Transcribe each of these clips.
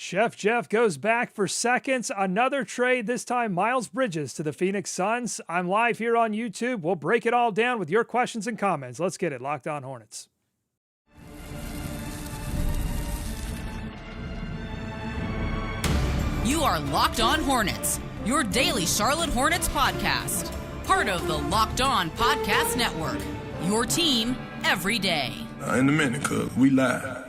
Chef Jeff goes back for seconds. Another trade, this time Miles Bridges to the Phoenix Suns. I'm live here on YouTube. We'll break it all down with your questions and comments. Let's get it. Locked On Hornets. You are Locked On Hornets, your daily Charlotte Hornets podcast. Part of the Locked On Podcast Network, your team every day. In a minute, cuz we live.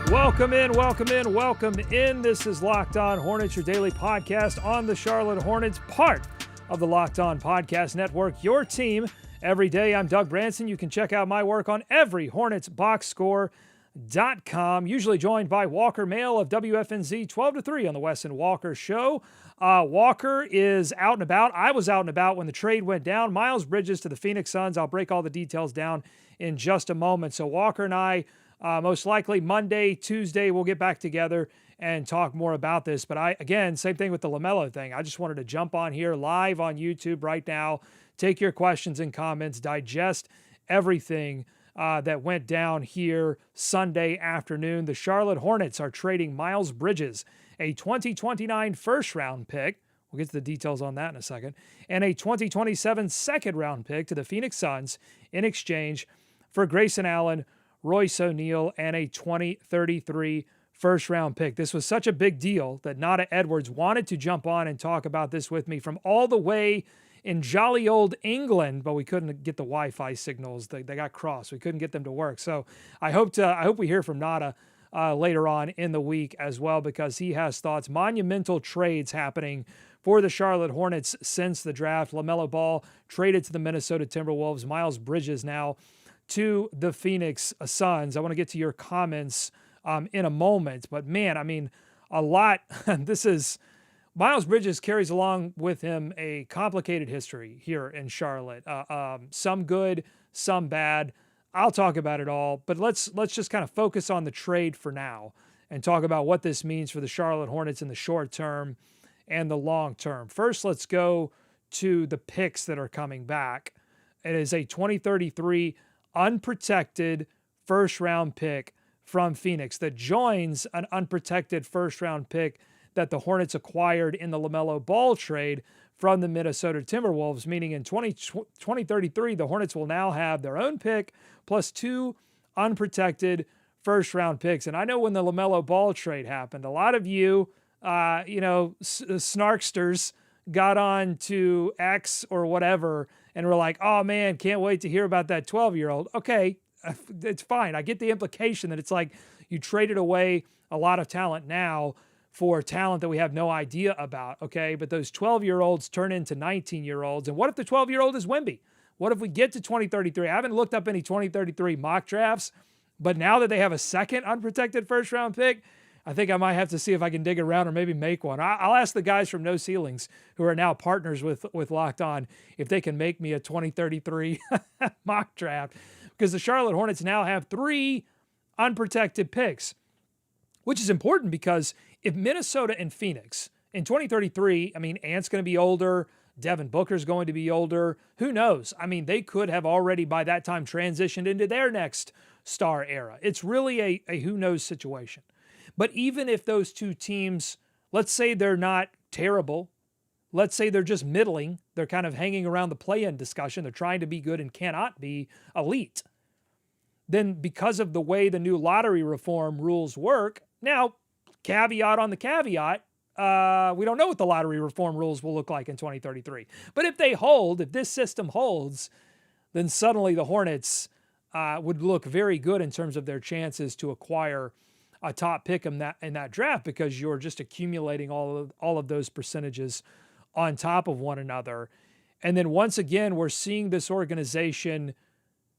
Welcome in, welcome in, welcome in. This is Locked On Hornets, your daily podcast on the Charlotte Hornets, part of the Locked On Podcast Network, your team every day. I'm Doug Branson. You can check out my work on Every Hornets Boxscore.com. Usually joined by Walker Mail of WFNZ 12 to 3 on the Wes and Walker show. Walker is out and about. I was out and about when the trade went down. Miles Bridges to the Phoenix Suns. I'll break all the details down in just a moment. So Walker and I, most likely Monday, Tuesday, we'll get back together and talk more about this. But again, same thing with the LaMelo thing. I just wanted to jump on here live on YouTube right now, take your questions and comments, digest everything that went down here Sunday afternoon. The Charlotte Hornets are trading Miles Bridges, a 2029 first-round pick. We'll get to the details on that in a second. And a 2027 second-round pick to the Phoenix Suns in exchange for Grayson Allen, Royce O'Neale, and a 2033 first-round pick. This was such a big deal that Nada Edwards wanted to jump on and talk about this with me from all the way in jolly old England, but we couldn't get the Wi-Fi signals. They got crossed. We couldn't get them to work. So I hope we hear from Nada later on in the week as well, because he has thoughts. Monumental trades happening for the Charlotte Hornets since the draft. LaMelo Ball traded to the Minnesota Timberwolves. Miles Bridges now to the Phoenix Suns. I want to get to your comments in a moment, but man, I mean, a lot. Miles Bridges carries along with him a complicated history here in Charlotte. Some good, some bad. I'll talk about it all, but let's just kind of focus on the trade for now and talk about what this means for the Charlotte Hornets in the short term and the long term. First, let's go to the picks that are coming back. It is a 2033 unprotected first-round pick from Phoenix that joins an unprotected first-round pick that the Hornets acquired in the LaMelo Ball trade from the Minnesota Timberwolves, meaning in 2033, the Hornets will now have their own pick plus two unprotected first-round picks. And I know when the LaMelo Ball trade happened, a lot of you, snarksters got on to X or whatever and were like, oh man, can't wait to hear about that 12-year-old. Okay, it's fine. I get the implication that it's like you traded away a lot of talent now for talent that we have no idea about, okay? But those 12-year-olds turn into 19-year-olds. And what if the 12-year-old is Wemby? What if we get to 2033? I haven't looked up any 2033 mock drafts, but now that they have a second unprotected first-round pick, I think I might have to see if I can dig around or maybe make one. I'll ask the guys from No Ceilings, who are now partners with Locked On, if they can make me a 2033 mock draft, because the Charlotte Hornets now have three unprotected picks, which is important because if Minnesota and Phoenix in 2033, I mean, Ant's going to be older, Devin Booker's going to be older, who knows? I mean, they could have already by that time transitioned into their next star era. It's really a who knows situation. But even if those two teams, let's say they're not terrible, let's say they're just middling, they're kind of hanging around the play-in discussion, they're trying to be good and cannot be elite, then because of the way the new lottery reform rules work, now, caveat on the caveat, we don't know what the lottery reform rules will look like in 2033. But if they hold, if this system holds, then suddenly the Hornets would look very good in terms of their chances to acquire a top pick in that draft, because you're just accumulating all of those percentages on top of one another. And then once again, we're seeing this organization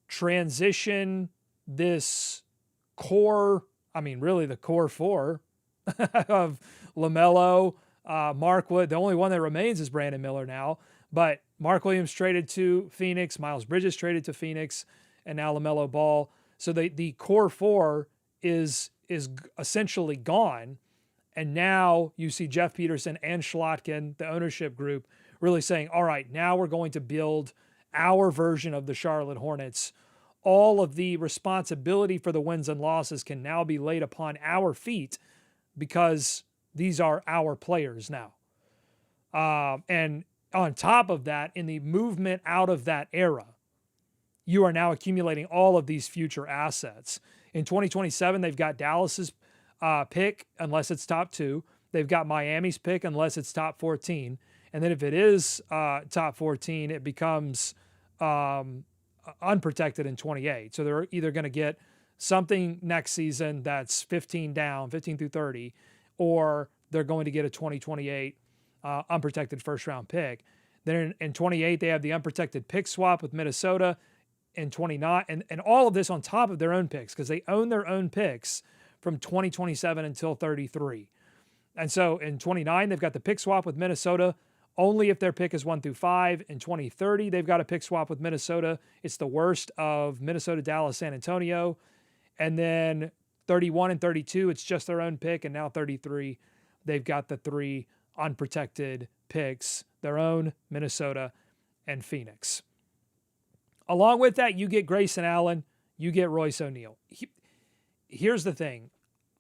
transition this core, I mean, really the core four of LaMelo, Mark Wood. The only one that remains is Brandon Miller now, but Mark Williams traded to Phoenix, Miles Bridges traded to Phoenix, and now LaMelo Ball. So the core four is essentially gone. And now you see Jeff Peterson and Schlotkin, the ownership group, really saying, all right, now we're going to build our version of the Charlotte Hornets. All of the responsibility for the wins and losses can now be laid upon our feet because these are our players now. And on top of that, in the movement out of that era, you are now accumulating all of these future assets. In 2027, they've got Dallas's pick, unless it's top 2. They've got Miami's pick, unless it's top 14. And then if it is top 14, it becomes unprotected in 28. So they're either going to get something next season that's 15 through 30, or they're going to get a 2028 unprotected first-round pick. Then in 28, they have the unprotected pick swap with Minnesota. In 29, and all of this on top of their own picks, because they own their own picks from 2027 until 33. And so in 29, they've got the pick swap with Minnesota only if their pick is 1 through 5. In 2030, they've got a pick swap with Minnesota. It's the worst of Minnesota, Dallas, San Antonio. And then 31 and 32, it's just their own pick. And now 33, they've got the 3 unprotected picks, their own, Minnesota, and Phoenix. Along with that, you get Grayson Allen, you get Royce O'Neale. Here's the thing.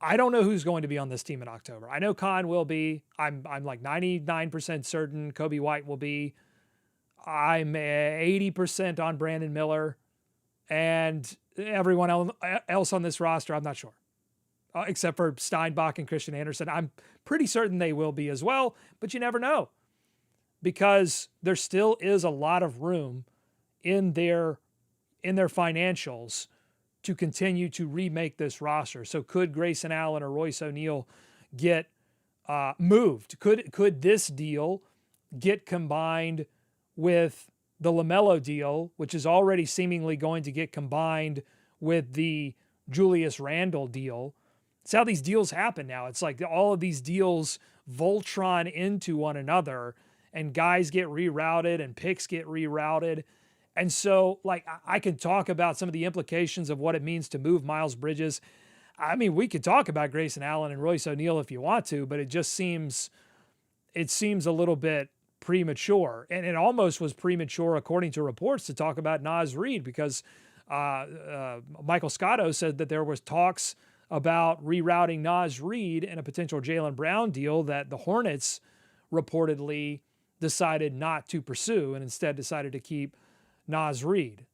I don't know who's going to be on this team in October. I know Khan will be. I'm like 99% certain Kobe White will be. I'm 80% on Brandon Miller. And everyone else on this roster, I'm not sure. Except for Steinbach and Christian Anderson. I'm pretty certain they will be as well, but you never know. Because there still is a lot of room in their financials to continue to remake this roster. So could Grayson Allen or Royce O'Neale get moved? Could this deal get combined with the LaMelo deal, which is already seemingly going to get combined with the Julius Randle deal? It's how these deals happen now. It's like all of these deals Voltron into one another, and guys get rerouted and picks get rerouted. And so, like, I can talk about some of the implications of what it means to move Miles Bridges. I mean, we could talk about Grayson Allen and Royce O'Neale if you want to, but it just seems a little bit premature. And it almost was premature, according to reports, to talk about Naz Reid, because Michael Scotto said that there was talks about rerouting Naz Reid in a potential Jaylen Brown deal that the Hornets reportedly decided not to pursue and instead decided to keep Naz Reid,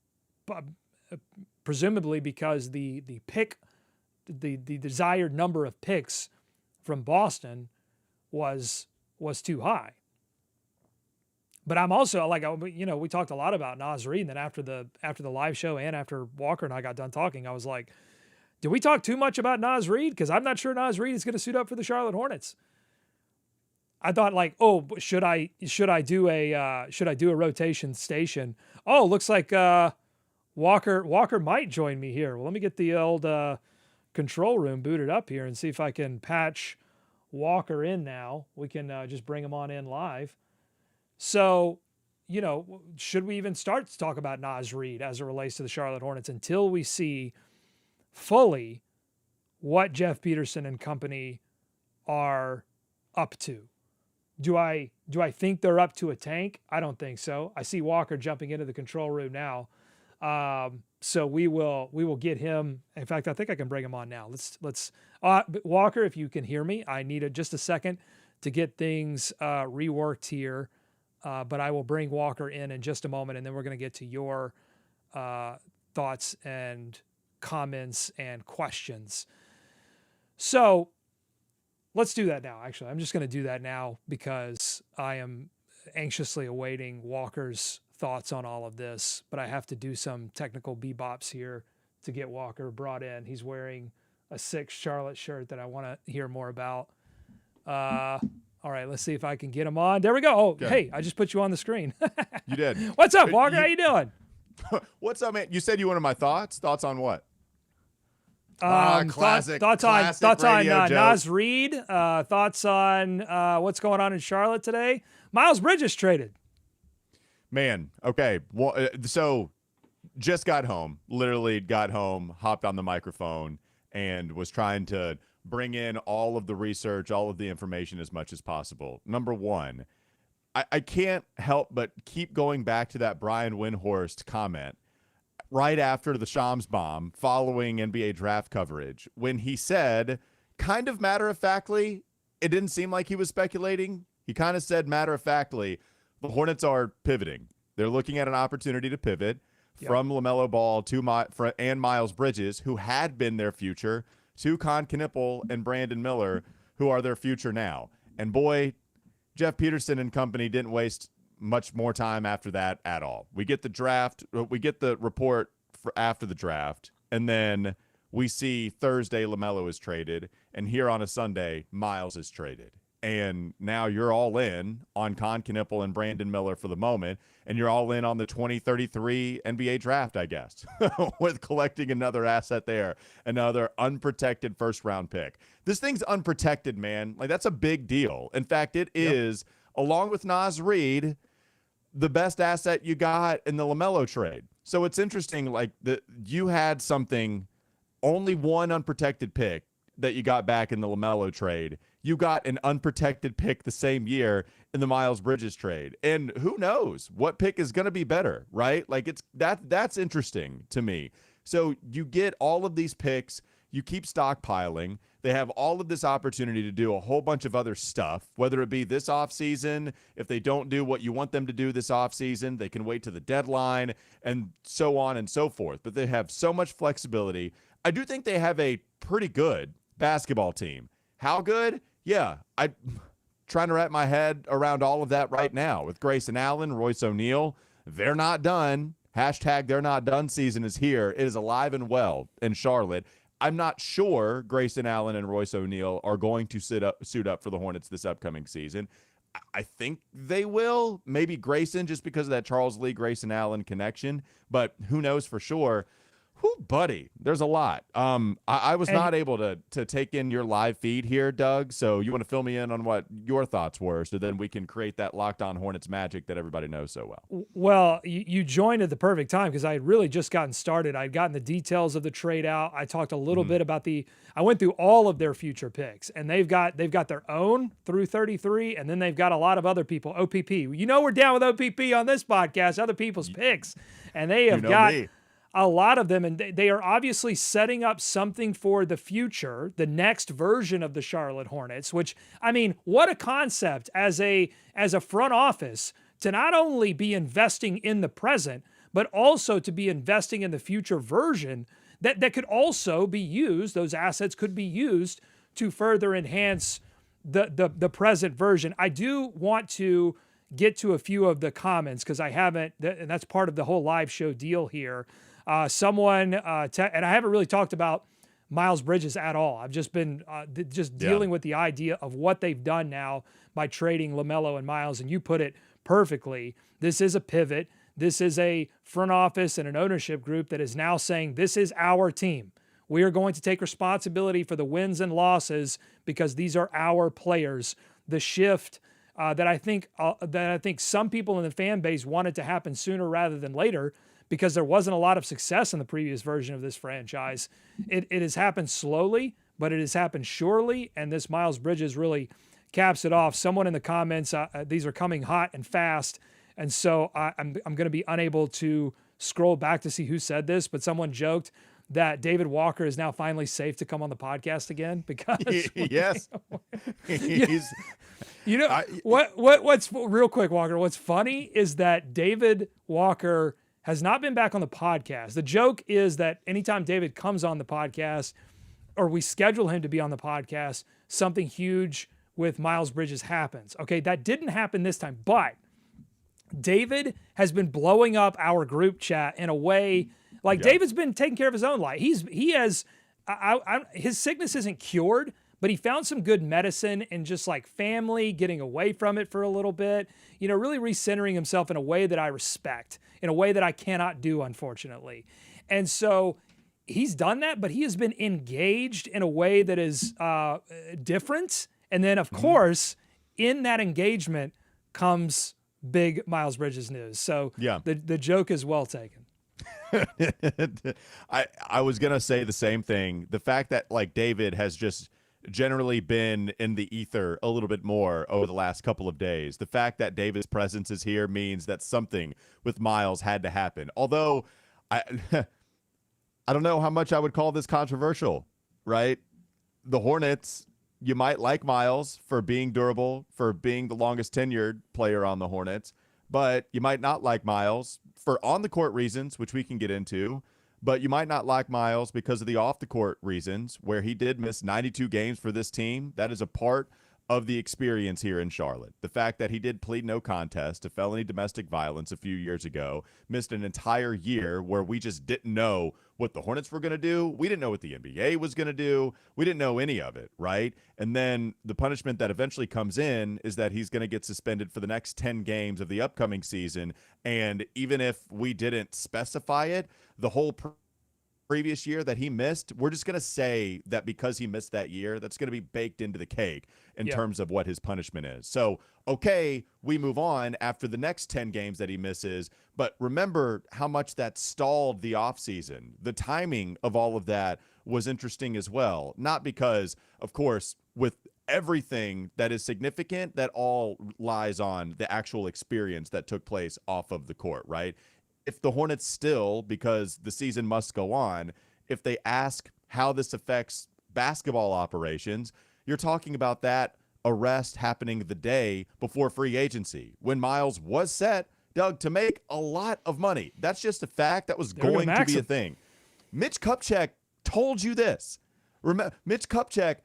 presumably because the desired number of picks from Boston was too high. But I'm also like, we talked a lot about Naz Reid, and then after the live show and after Walker and I got done talking, I was like, did we talk too much about Naz Reid? Because I'm not sure Naz Reid is going to suit up for the Charlotte Hornets. I thought like, oh, should I do a rotation station? Oh, looks like Walker might join me here. Well, let me get the old control room booted up here and see if I can patch Walker in now. We can just bring him on in live. So, should we even start to talk about Naz Reid as it relates to the Charlotte Hornets until we see fully what Jeff Peterson and company are up to? Do I think they're up to a tank? I don't think so. I see Walker jumping into the control room now. So we will get him. In fact, I think I can bring him on now. Let's Walker, if you can hear me, I need just a second to get things reworked here. But I will bring Walker in just a moment, and then we're going to get to your thoughts and comments and questions. So let's do that now. Actually, I'm just going to do that now because I am anxiously awaiting Walker's thoughts on all of this, but I have to do some technical bebops here to get Walker brought in. He's wearing a 6 Charlotte shirt that I want to hear more about. All right, let's see if I can get him on. There we go. Oh, okay. Hey, I just put you on the screen. You did. What's up, Walker? How you doing? What's up, man? You said you wanted my thoughts? Thoughts on what? Classic. Thoughts on Naz Reid. Thoughts on what's going on in Charlotte today. Miles Bridges traded. Man, okay. Well, so just got home. Literally got home, hopped on the microphone, and was trying to bring in all of the research, all of the information as much as possible. Number one, I can't help but keep going back to that Brian Windhorst comment right after the Shams bomb following NBA draft coverage when he said, kind of matter-of-factly, it didn't seem like he was speculating. He kind of said matter-of-factly, the Hornets are pivoting. They're looking at an opportunity to pivot from LaMelo Ball to and Miles Bridges, who had been their future, to Con Knippel and Brandon Miller, who are their future now. And boy, Jeff Peterson and company didn't waste much more time after that at all. We get the draft, we get the report for after the draft, and then we see Thursday LaMelo is traded, and here on a Sunday, Miles is traded. And now you're all in on Con Knippel and Brandon Miller for the moment, and you're all in on the 2033 NBA draft, I guess, with collecting another asset there, another unprotected first-round pick. This thing's unprotected, man. Like, that's a big deal. In fact, it is, along with Naz Reid, the best asset you got in the LaMelo trade. So it's interesting, like, you had something, only one unprotected pick that you got back in the LaMelo trade. You got an unprotected pick the same year in the Miles Bridges trade. And who knows what pick is going to be better, right? Like, that's interesting to me. So you get all of these picks, you keep stockpiling. They have all of this opportunity to do a whole bunch of other stuff, whether it be this offseason. If they don't do what you want them to do this offseason, they can wait to the deadline and so on and so forth. But they have so much flexibility. I do think they have a pretty good basketball team. How good? Yeah, I'm trying to wrap my head around all of that right now with Grayson Allen, Royce O'Neale. They're not done. Hashtag they're not done season is here. It is alive and well in Charlotte. I'm not sure Grayson Allen and Royce O'Neale are going to suit up for the Hornets this upcoming season. I think they will. Maybe Grayson, just because of that Charles Lee, Grayson Allen connection. But who knows for sure. Whew, buddy, there's a lot. I was not able to take in your live feed here, Doug. So you want to fill me in on what your thoughts were, so then we can create that Locked On Hornets magic that everybody knows so well. Well, you joined at the perfect time because I had really just gotten started. I'd gotten the details of the trade out. I talked a little bit about I went through all of their future picks, and they've got their own through 33, and then they've got a lot of other people. OPP, we're down with OPP on this podcast. Other people's picks, and they have got a lot of them, and they are obviously setting up something for the future, the next version of the Charlotte Hornets, which, I mean, what a concept as a front office to not only be investing in the present, but also to be investing in the future version that could also be used, those assets could be used to further enhance the present version. I do want to get to a few of the comments because I haven't, and that's part of the whole live show deal here. Someone, and I haven't really talked about Miles Bridges at all. I've just been dealing with the idea of what they've done now by trading LaMelo and Miles, and you put it perfectly. This is a pivot. This is a front office and an ownership group that is now saying, this is our team. We are going to take responsibility for the wins and losses because these are our players. The shift that I think some people in the fan base wanted to happen sooner rather than later, because there wasn't a lot of success in the previous version of this franchise. It has happened slowly, but it has happened surely, and this Miles Bridges really caps it off. Someone in the comments, these are coming hot and fast, and so I'm going to be unable to scroll back to see who said this, but someone joked that David Walker is now finally safe to come on the podcast again because yes, what's real quick, Walker. What's funny is that David Walker has not been back on the podcast. The joke is that anytime David comes on the podcast, or we schedule him to be on the podcast, something huge with Miles Bridges happens. Okay, that didn't happen this time, but David has been blowing up our group chat in a way, like David's been taking care of his own life. His sickness isn't cured, but he found some good medicine and just like family, getting away from it for a little bit, really recentering himself in a way that I respect, in a way that I cannot do, unfortunately. And so he's done that, but he has been engaged in a way that is different. And then, of course, in that engagement comes big Miles Bridges news. So the joke is well taken. I was going to say the same thing. The fact that like David has just generally been in the ether a little bit more over the last couple of days. The fact that David's presence is here means that something with Miles had to happen. Although I don't know how much I would call this controversial, right? the Hornets, you might like Miles for being durable, for being the longest tenured player on the Hornets, but you might not like Miles for on-the-court reasons, which we can get into, but you might not like Miles because of the off-the-court reasons, where he did miss 92 games for this team. That is a part of the experience here in Charlotte. The fact that he did plead no contest to felony domestic violence a few years ago, missed an entire year where we just didn't know what the Hornets were going to do. We didn't know what the NBA was going to do. We didn't know any of it, right? And then the punishment that eventually comes in is that he's going to get suspended for the next 10 games of the upcoming season. And even if we didn't specify it, the whole previous year that he missed, we're just going to say that because he missed that year, that's going to be baked into the cake in terms of what his punishment is. So, okay, we move on after the next 10 games that he misses, but remember how much that stalled the offseason. The timing of all of that was interesting as well. Not because, of course, with everything that is significant, that all lies on the actual experience that took place off of the court, right? If the Hornets still, because the season must go on, if they ask how this affects basketball operations, you're talking about that arrest happening the day before free agency, when Miles was set, Doug, to make a lot of money. That's just a fact. That was going to be a thing. Mitch Kupchak told you this. Remember, Mitch Kupchak,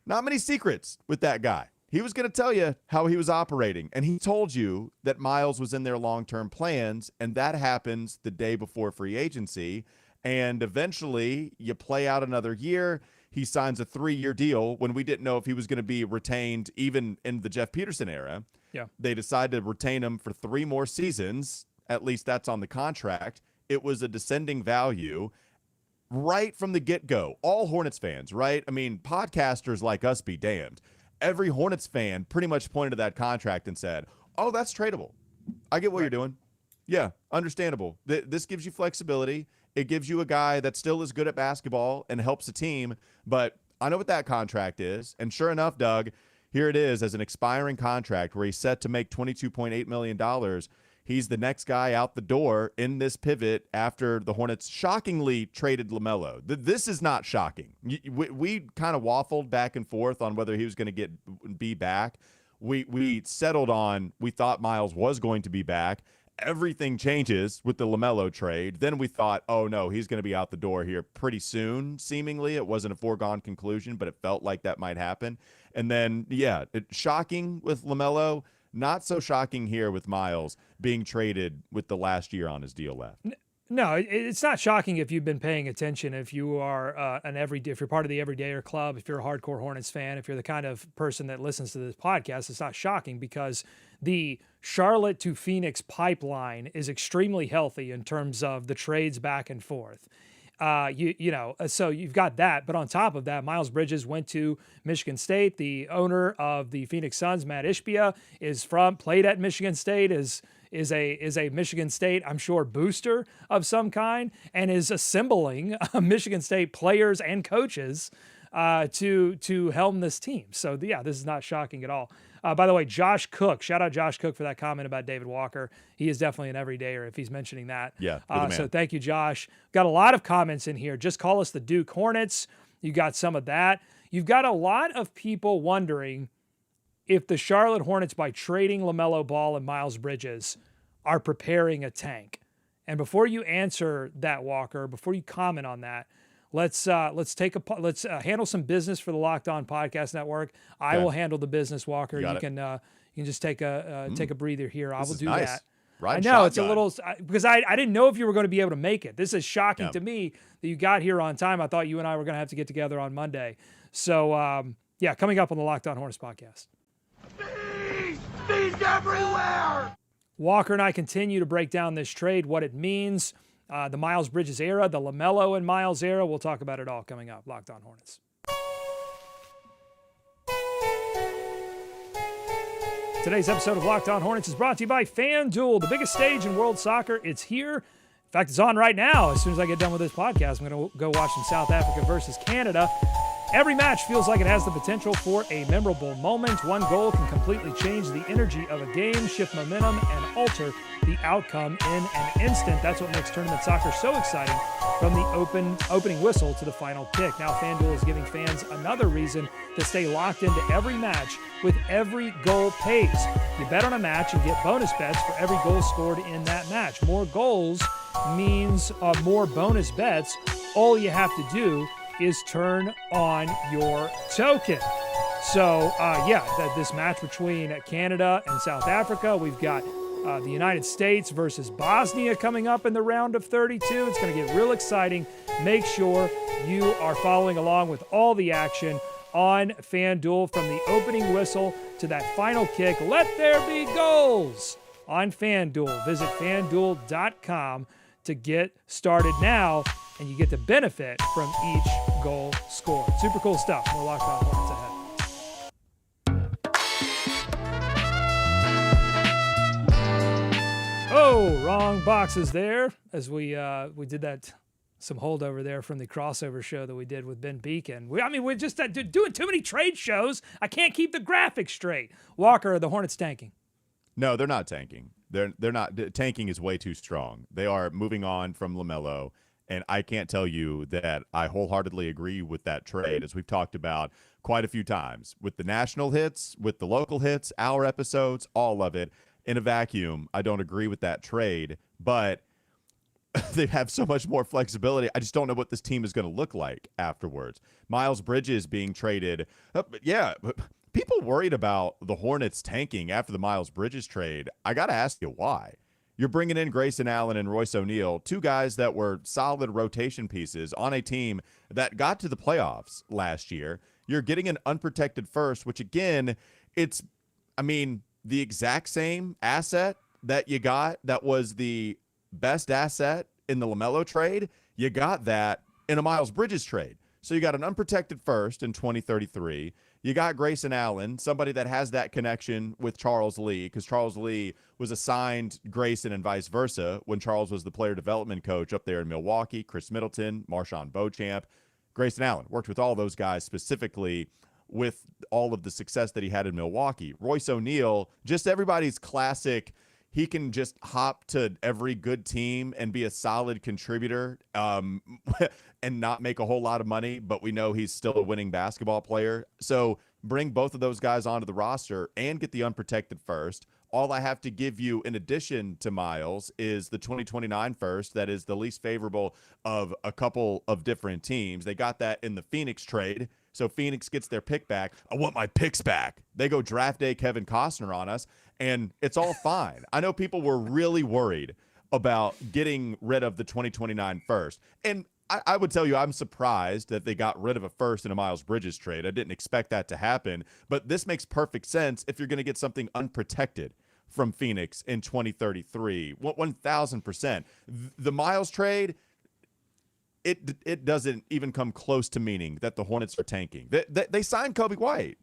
not many secrets with that guy. He was going to tell you how he was operating, and he told you that Miles was in their long-term plans, and that happens the day before free agency, and eventually you play out another year. He signs a 3-year deal when we didn't know if he was going to be retained even in the Jeff Peterson era. Yeah. They decided to retain him for 3 more seasons. At least that's on the contract. It was a descending value right from the get-go. All Hornets fans, right? I mean, podcasters like us be damned. Every Hornets fan pretty much pointed to that contract and said, oh, that's tradable. I get what you're doing. Yeah, understandable. This gives you flexibility. It gives you a guy that still is good at basketball and helps the team, but I know what that contract is. And sure enough, Doug, here it is as an expiring contract where he's set to make $22.8 million. He's the next guy out the door in this pivot after the Hornets shockingly traded LaMelo. This is not shocking. We kind of waffled back and forth on whether he was going to be back. We settled on we thought Miles was going to be back. Everything changes with the LaMelo trade. Then we thought, oh, no, he's going to be out the door here pretty soon, seemingly. It wasn't a foregone conclusion, but it felt like that might happen. And then, yeah, shocking with LaMelo. Not so shocking here with Miles being traded with the last year on his deal left. No, it's not shocking if you've been paying attention, if you are if you're part of the Everydayer Club, if you're a hardcore Hornets fan, if you're the kind of person that listens to this podcast. It's not shocking because the Charlotte to Phoenix pipeline is extremely healthy in terms of the trades back and forth. So you've got that, but on top of that, Miles Bridges went to Michigan State. The owner of the Phoenix Suns, Matt Ishbia, played at Michigan State, is a Michigan State, I'm sure, booster of some kind, and is assembling Michigan State players and coaches to helm this team. So yeah, this is not shocking at all. By the way, Josh Cook, shout out Josh Cook for that comment about David Walker. He is definitely an everydayer if he's mentioning that. Yeah. So thank you, Josh. Got a lot of comments in here. Just call us the Duke Hornets. You got some of that. You've got a lot of people wondering if the Charlotte Hornets, by trading LaMelo Ball and Miles Bridges, are preparing a tank. And before you answer that, Walker, before you comment on that, let's handle some business for the Locked On Podcast Network. I will handle the business, Walker. You can just take a breather here. I will do that. I know it's a little because I didn't know if you were going to be able to make it. This is shocking to me that you got here on time. I thought you and I were going to have to get together on Monday. So coming up on the Locked On Hornets podcast. Bees everywhere! Walker and I continue to break down this trade, what it means, the Miles Bridges era, the LaMelo and Miles era. We'll talk about it all coming up. Locked On Hornets. Today's episode of Locked On Hornets is brought to you by FanDuel, the biggest stage in world soccer. It's here. In fact, it's on right now. As soon as I get done with this podcast, I'm going to go watch some South Africa versus Canada. Every match feels like it has the potential for a memorable moment. One goal can completely change the energy of a game, shift momentum, and alter the outcome in an instant. That's what makes tournament soccer so exciting, from the opening whistle to the final kick. Now FanDuel is giving fans another reason to stay locked into every match with Every Goal Pays. You bet on a match and get bonus bets for every goal scored in that match. More goals means more bonus bets. All you have to do is turn on your token. So, this match between Canada and South Africa, we've got the United States versus Bosnia coming up in the round of 32. It's going to get real exciting. Make sure you are following along with all the action on FanDuel, from the opening whistle to that final kick. Let there be goals on FanDuel. Visit FanDuel.com to get started now, and you get to benefit from each goal scored. Super cool stuff. More Locked On Hornets ahead. Oh, wrong boxes there, as we did that, some holdover there from the crossover show that we did with Ben Beacon. We're just doing too many trade shows. I can't keep the graphics straight. Walker, are the Hornets tanking? No, they're not tanking. They're not. Tanking is way too strong. They are moving on from LaMelo, and I can't tell you that I wholeheartedly agree with that trade, as we've talked about quite a few times, with the national hits, with the local hits, our episodes, all of it. In a vacuum, I don't agree with that trade, but they have so much more flexibility. I just don't know what this team is going to look like afterwards. Miles Bridges being traded. People worried about the Hornets tanking after the Miles Bridges trade. I got to ask you why. You're bringing in Grayson Allen and Royce O'Neale, two guys that were solid rotation pieces on a team that got to the playoffs last year. You're getting an unprotected first, which again, the exact same asset that you got that was the best asset in the LaMelo trade. You got that in a Miles Bridges trade. So you got an unprotected first in 2033. You got Grayson Allen, somebody that has that connection with Charles Lee, because Charles Lee was assigned Grayson and vice versa when Charles was the player development coach up there in Milwaukee. Chris Middleton, Marshawn Beauchamp. Grayson Allen worked with all those guys specifically with all of the success that he had in Milwaukee. Royce O'Neale, just everybody's classic. He can just hop to every good team and be a solid contributor and not make a whole lot of money, but we know he's still a winning basketball player. So bring both of those guys onto the roster and get the unprotected first. All I have to give you in addition to Miles is the 2029 first. That is the least favorable of a couple of different teams. They got that in the Phoenix trade. So Phoenix gets their pick back. I want my picks back. They go draft day Kevin Costner on us, and it's all fine. I know people were really worried about getting rid of the 2029 first. And I would tell you I'm surprised that they got rid of a first in a Miles Bridges trade. I didn't expect that to happen. But this makes perfect sense if you're going to get something unprotected from Phoenix in 2033. 1,000%. The Miles trade, it doesn't even come close to meaning that the Hornets are tanking. They signed Kobe White.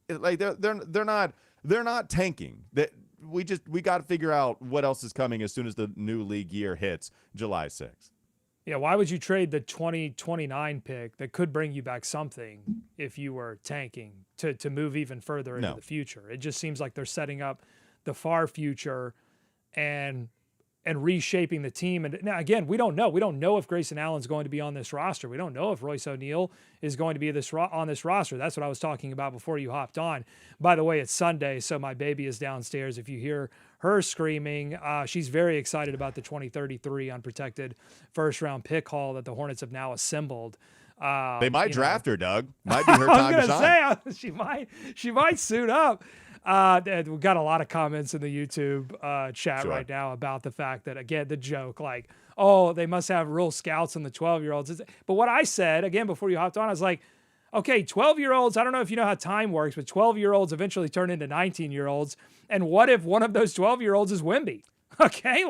Like they're not tanking. We got to figure out what else is coming as soon as the new league year hits July 6th. Yeah, why would you trade the 2029 pick that could bring you back something if you were tanking to move even further into the future? It just seems like they're setting up the far future and reshaping the team. And now, again, we don't know. We don't know if Grayson Allen's going to be on this roster. We don't know if Royce O'Neale is going to be on this roster. That's what I was talking about before you hopped on. By the way, it's Sunday, so my baby is downstairs. If you hear her screaming, she's very excited about the 2033 unprotected first-round pick haul that the Hornets have now assembled. They might draft her, Doug. Might be her time to shine. She might suit up. We've got a lot of comments in the YouTube chat right now about the fact that, again, the joke, like, oh, they must have real scouts on the 12-year-olds. But what I said, again, before you hopped on, I was like, okay, 12-year-olds, I don't know if you know how time works, but 12-year-olds eventually turn into 19-year-olds. And what if one of those 12-year-olds is Wemby? Okay,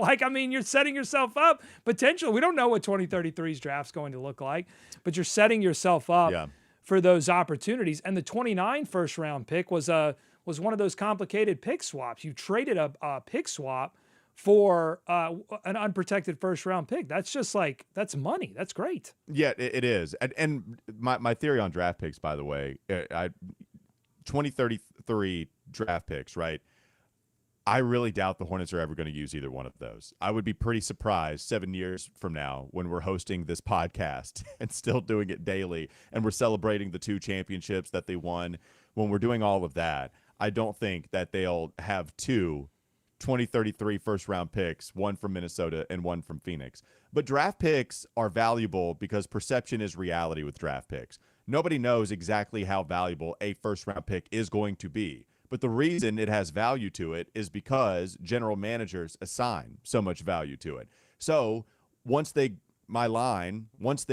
you're setting yourself up potentially. We don't know what 2033's draft's going to look like, but you're setting yourself up for those opportunities. And the 29 first-round pick was one of those complicated pick swaps. You traded a pick swap for an unprotected first round pick. That's just like, that's money. That's great. Yeah, it is. And my theory on draft picks, by the way, 2033 draft picks, right? I really doubt the Hornets are ever going to use either one of those. I would be pretty surprised 7 years from now when we're hosting this podcast and still doing it daily, and we're celebrating the 2 championships that they won. When we're doing all of that, I don't think that they'll have 2 2033 first-round picks, one from Minnesota and one from Phoenix. But draft picks are valuable because perception is reality with draft picks. Nobody knows exactly how valuable a first-round pick is going to be. But the reason it has value to it is because general managers assign so much value to it. So once they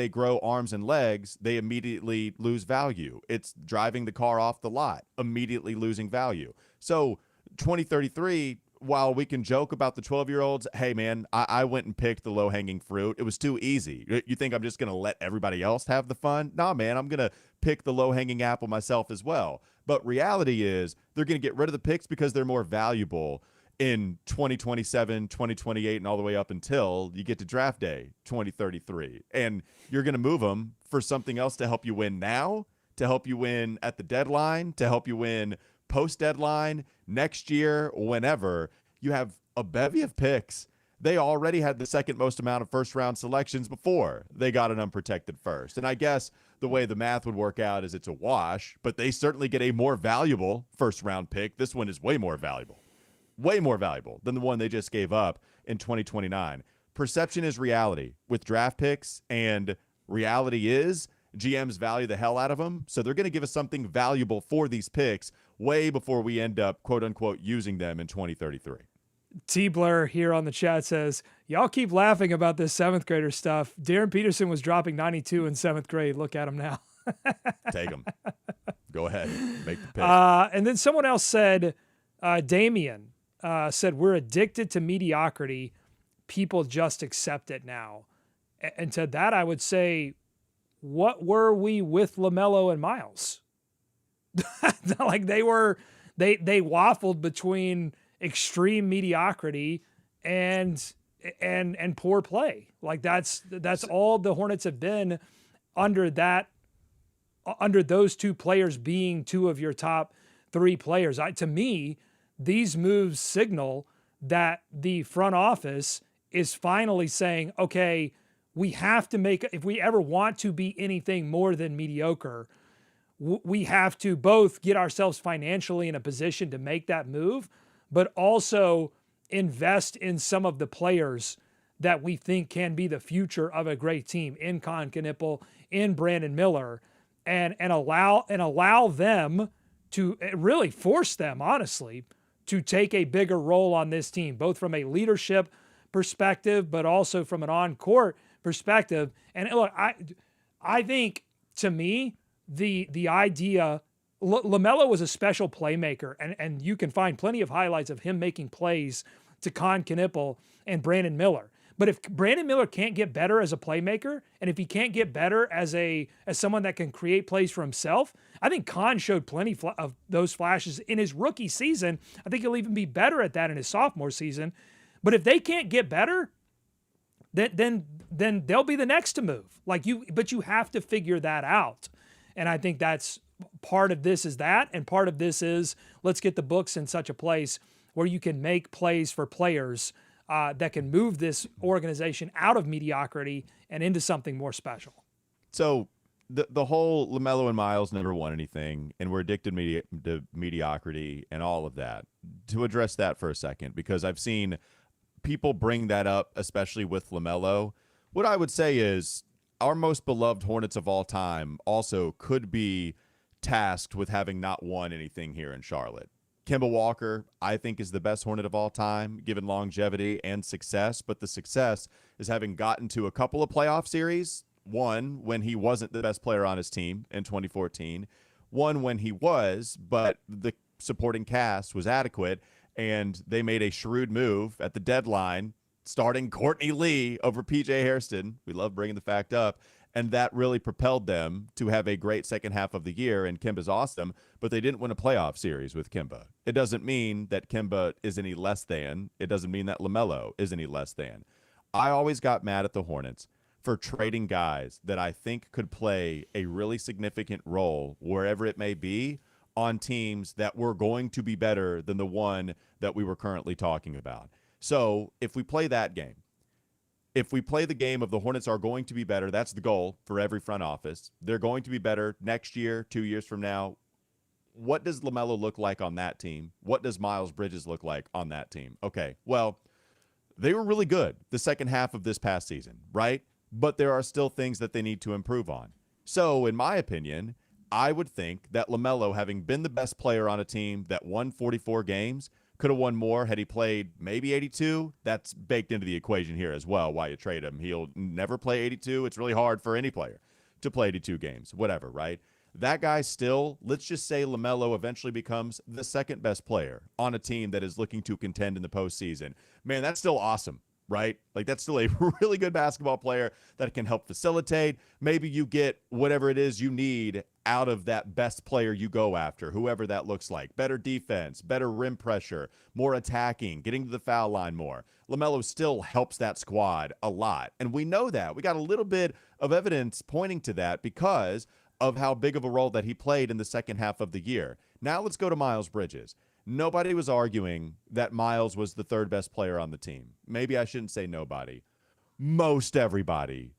grow arms and legs, they immediately lose value. It's driving the car off the lot, immediately losing value. So 2033, while we can joke about the 12-year-olds, hey, man, I went and picked the low-hanging fruit. It was too easy. You think I'm just going to let everybody else have the fun? Nah, man, I'm going to pick the low-hanging apple myself as well. But reality is they're going to get rid of the picks because they're more valuable in 2027, 2028, and all the way up until you get to draft day 2033. And you're going to move them for something else to help you win now, to help you win at the deadline, to help you win post-deadline, next year, whenever. You have a bevy of picks. They already had the second most amount of first-round selections before they got an unprotected first. And I guess the way the math would work out is it's a wash, but they certainly get a more valuable first-round pick. This one is way more valuable than the one they just gave up in 2029. Perception is reality with draft picks, and reality is GMs value the hell out of them, so they're going to give us something valuable for these picks way before we end up, quote-unquote, using them in 2033. T. Blair here on the chat says, y'all keep laughing about this 7th grader stuff. Darren Peterson was dropping 92 in 7th grade. Look at him now. Take him. Go ahead. Make the pick. And then someone else said, Damien said, we're addicted to mediocrity. People just accept it now. And to that, I would say, what were we with LaMelo and Miles? Like they waffled between extreme mediocrity and poor play. Like that's all the Hornets have been under those 2 players being 2 of your top 3 players. To me, these moves signal that the front office is finally saying, okay, we have to make, if we ever want to be anything more than mediocre, we have to both get ourselves financially in a position to make that move, but also invest in some of the players that we think can be the future of a great team, in Con Knipple, in Brandon Miller, and allow them to really force them, honestly, to take a bigger role on this team, both from a leadership perspective, but also from an on-court perspective. And look, I think, to me, the idea, LaMelo was a special playmaker, and you can find plenty of highlights of him making plays to Con Knipple and Brandon Miller. But if Brandon Miller can't get better as a playmaker, and if he can't get better as someone that can create plays for himself, I think Con showed plenty of those flashes in his rookie season. I think he'll even be better at that in his sophomore season. But if they can't get better, then they'll be the next to move. But you have to figure that out. And I think that's part of this is that, and part of this is let's get the books in such a place where you can make plays for players that can move this organization out of mediocrity and into something more special. So the whole LaMelo and Miles never won anything, and we're addicted to mediocrity and all of that. To address that for a second, because I've seen people bring that up, especially with LaMelo. What I would say is our most beloved Hornets of all time also could be tasked with having not won anything here in Charlotte. Kemba Walker, I think, is the best Hornet of all time, given longevity and success. But the success is having gotten to a couple of playoff series. One, when he wasn't the best player on his team in 2014. One, when he was, but the supporting cast was adequate. And they made a shrewd move at the deadline, starting Courtney Lee over PJ Hairston. We love bringing the fact up. And that really propelled them to have a great second half of the year, and Kemba's awesome, but they didn't win a playoff series with Kemba. It doesn't mean that Kemba is any less than. It doesn't mean that LaMelo is any less than. I always got mad at the Hornets for trading guys that I think could play a really significant role, wherever it may be, on teams that were going to be better than the one that we were currently talking about. So if we play that game, if we play the game of the Hornets are going to be better, that's the goal for every front office. They're going to be better next year, 2 years from now. What does LaMelo look like on that team? What does Miles Bridges look like on that team? Okay, well, they were really good the second half of this past season, right? But there are still things that they need to improve on. So, in my opinion, I would think that LaMelo, having been the best player on a team that won 44 games, could have won more had he played maybe 82. That's baked into the equation here as well, why you trade him. He'll never play 82. It's really hard for any player to play 82 games, whatever, right? That guy still, let's just say LaMelo eventually becomes the second best player on a team that is looking to contend in the postseason. Man, that's still awesome, right? Like, that's still a really good basketball player that can help facilitate. Maybe you get whatever it is you need out of that best player you go after, whoever that looks like. Better defense, better rim pressure, more attacking, getting to the foul line more. LaMelo still helps that squad a lot, and we know that. We got a little bit of evidence pointing to that because of how big of a role that he played in the second half of the year. Now let's go to Miles Bridges. Nobody was arguing that Miles was the third best player on the team. Maybe I shouldn't say nobody. Most everybody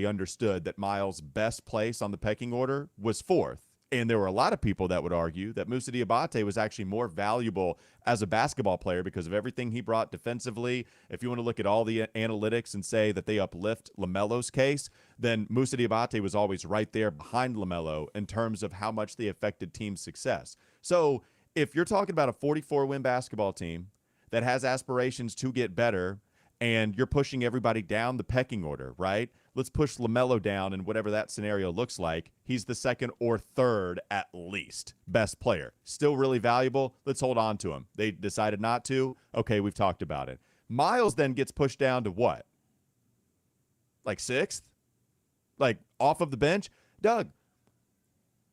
understood that Miles' best place on the pecking order was fourth. And there were a lot of people that would argue that Moussa Diabate was actually more valuable as a basketball player because of everything he brought defensively. If you want to look at all the analytics and say that they uplift LaMelo's case, then Moussa Diabate was always right there behind LaMelo in terms of how much they affected team success. So if you're talking about a 44-win basketball team that has aspirations to get better, and you're pushing everybody down the pecking order, right? Let's push LaMelo down, and whatever that scenario looks like, he's the second or third at least best player. Still really valuable. Let's hold on to him. They decided not to. Okay, we've talked about it. Miles then gets pushed down to what? Like sixth? Like off of the bench? Doug,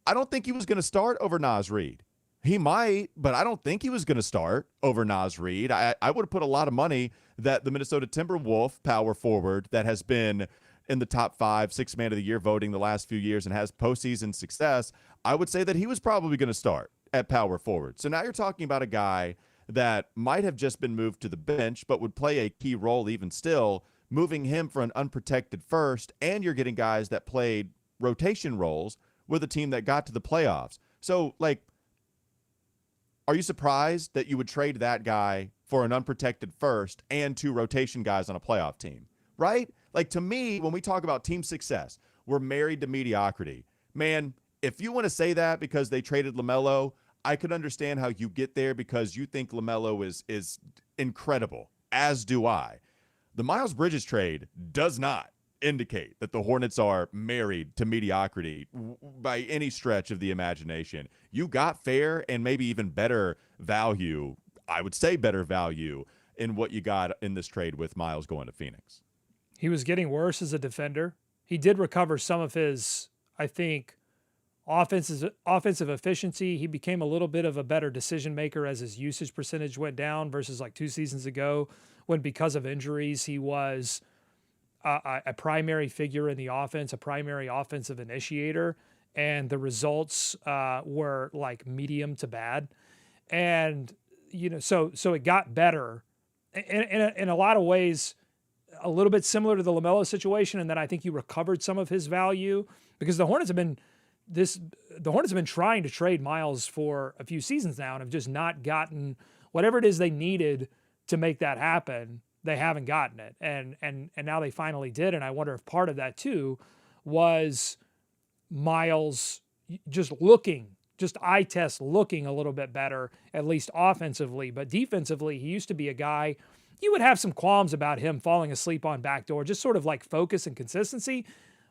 I don't think he was going to start over Naz Reid. He might, but I don't think he was going to start over Naz Reid. I would have put a lot of money that the Minnesota Timberwolf power forward that has been in the top 5, 6 man of the year voting the last few years and has postseason success, I would say that he was probably going to start at power forward. So now you're talking about a guy that might have just been moved to the bench but would play a key role even still, moving him for an unprotected first, and you're getting guys that played rotation roles with a team that got to the playoffs. So, like, are you surprised that you would trade that guy for an unprotected first and 2 rotation guys on a playoff team, right? Like, to me, when we talk about team success, we're married to mediocrity. Man, if you want to say that because they traded LaMelo, I could understand how you get there because you think LaMelo is incredible, as do I. The Miles Bridges trade does not indicate that the Hornets are married to mediocrity by any stretch of the imagination. You got fair and maybe even better value, I would say better value, in what you got in this trade with Miles going to Phoenix. He was getting worse as a defender. He did recover some of his, I think, offensive efficiency. He became a little bit of a better decision maker as his usage percentage went down versus like 2 seasons ago when, because of injuries, he was a primary figure in the offense, a primary offensive initiator, and the results were like medium to bad. And, you know, so it got better in a lot of ways, a little bit similar to the LaMelo situation. And then I think he recovered some of his value because the Hornets have been trying to trade Miles for a few seasons now and have just not gotten whatever it is they needed to make that happen. They haven't gotten it. And now they finally did. And I wonder if part of that too was Miles just eye test looking a little bit better, at least offensively. But defensively, he used to be a guy, you would have some qualms about him falling asleep on backdoor, just sort of like focus and consistency.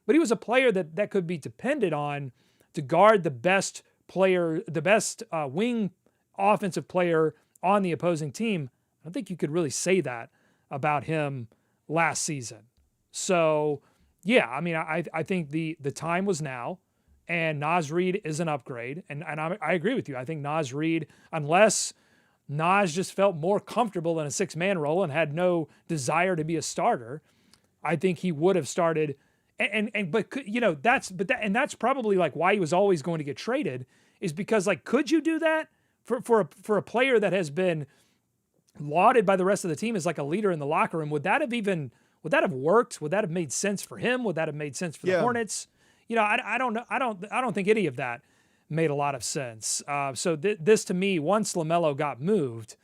But he was a player that could be depended on to guard the best player, the best wing offensive player on the opposing team. I don't think you could really say that about him last season. So Yeah, I mean, I think the time was now, and Naz Reid is an upgrade, and I agree with you. I think Naz Reid, unless Naz just felt more comfortable in a 6-man role and had no desire to be a starter, I think he would have started. But that's probably like why he was always going to get traded, is because like, could you do that for a player that has been lauded by the rest of the team as like a leader in the locker room? Would that have worked? Would that have made sense for him? Would that have made sense for the Hornets? I don't know. I don't think any of that made a lot of sense. So this to me, once LaMelo got moved,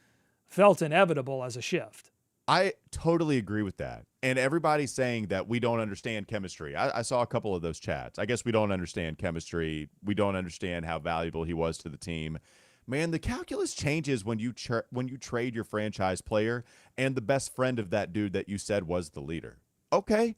felt inevitable as a shift. I totally agree with that. And everybody's saying that we don't understand chemistry. I saw a couple of those chats. I guess we don't understand chemistry. We don't understand how valuable he was to the team. Man, the calculus changes when you trade your franchise player and the best friend of that dude that you said was the leader. Okay,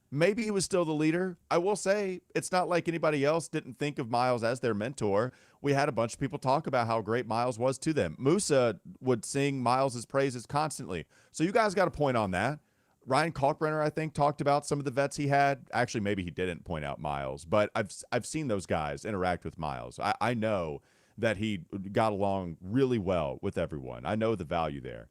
maybe he was still the leader. I will say it's not like anybody else didn't think of Miles as their mentor. We had a bunch of people talk about how great Miles was to them. Musa would sing Miles's praises constantly. So you guys got a point on that. Ryan Kalkbrenner, I think, talked about some of the vets he had. Actually, maybe he didn't point out Miles, but I've seen those guys interact with Miles. I know that he got along really well with everyone. I know the value there.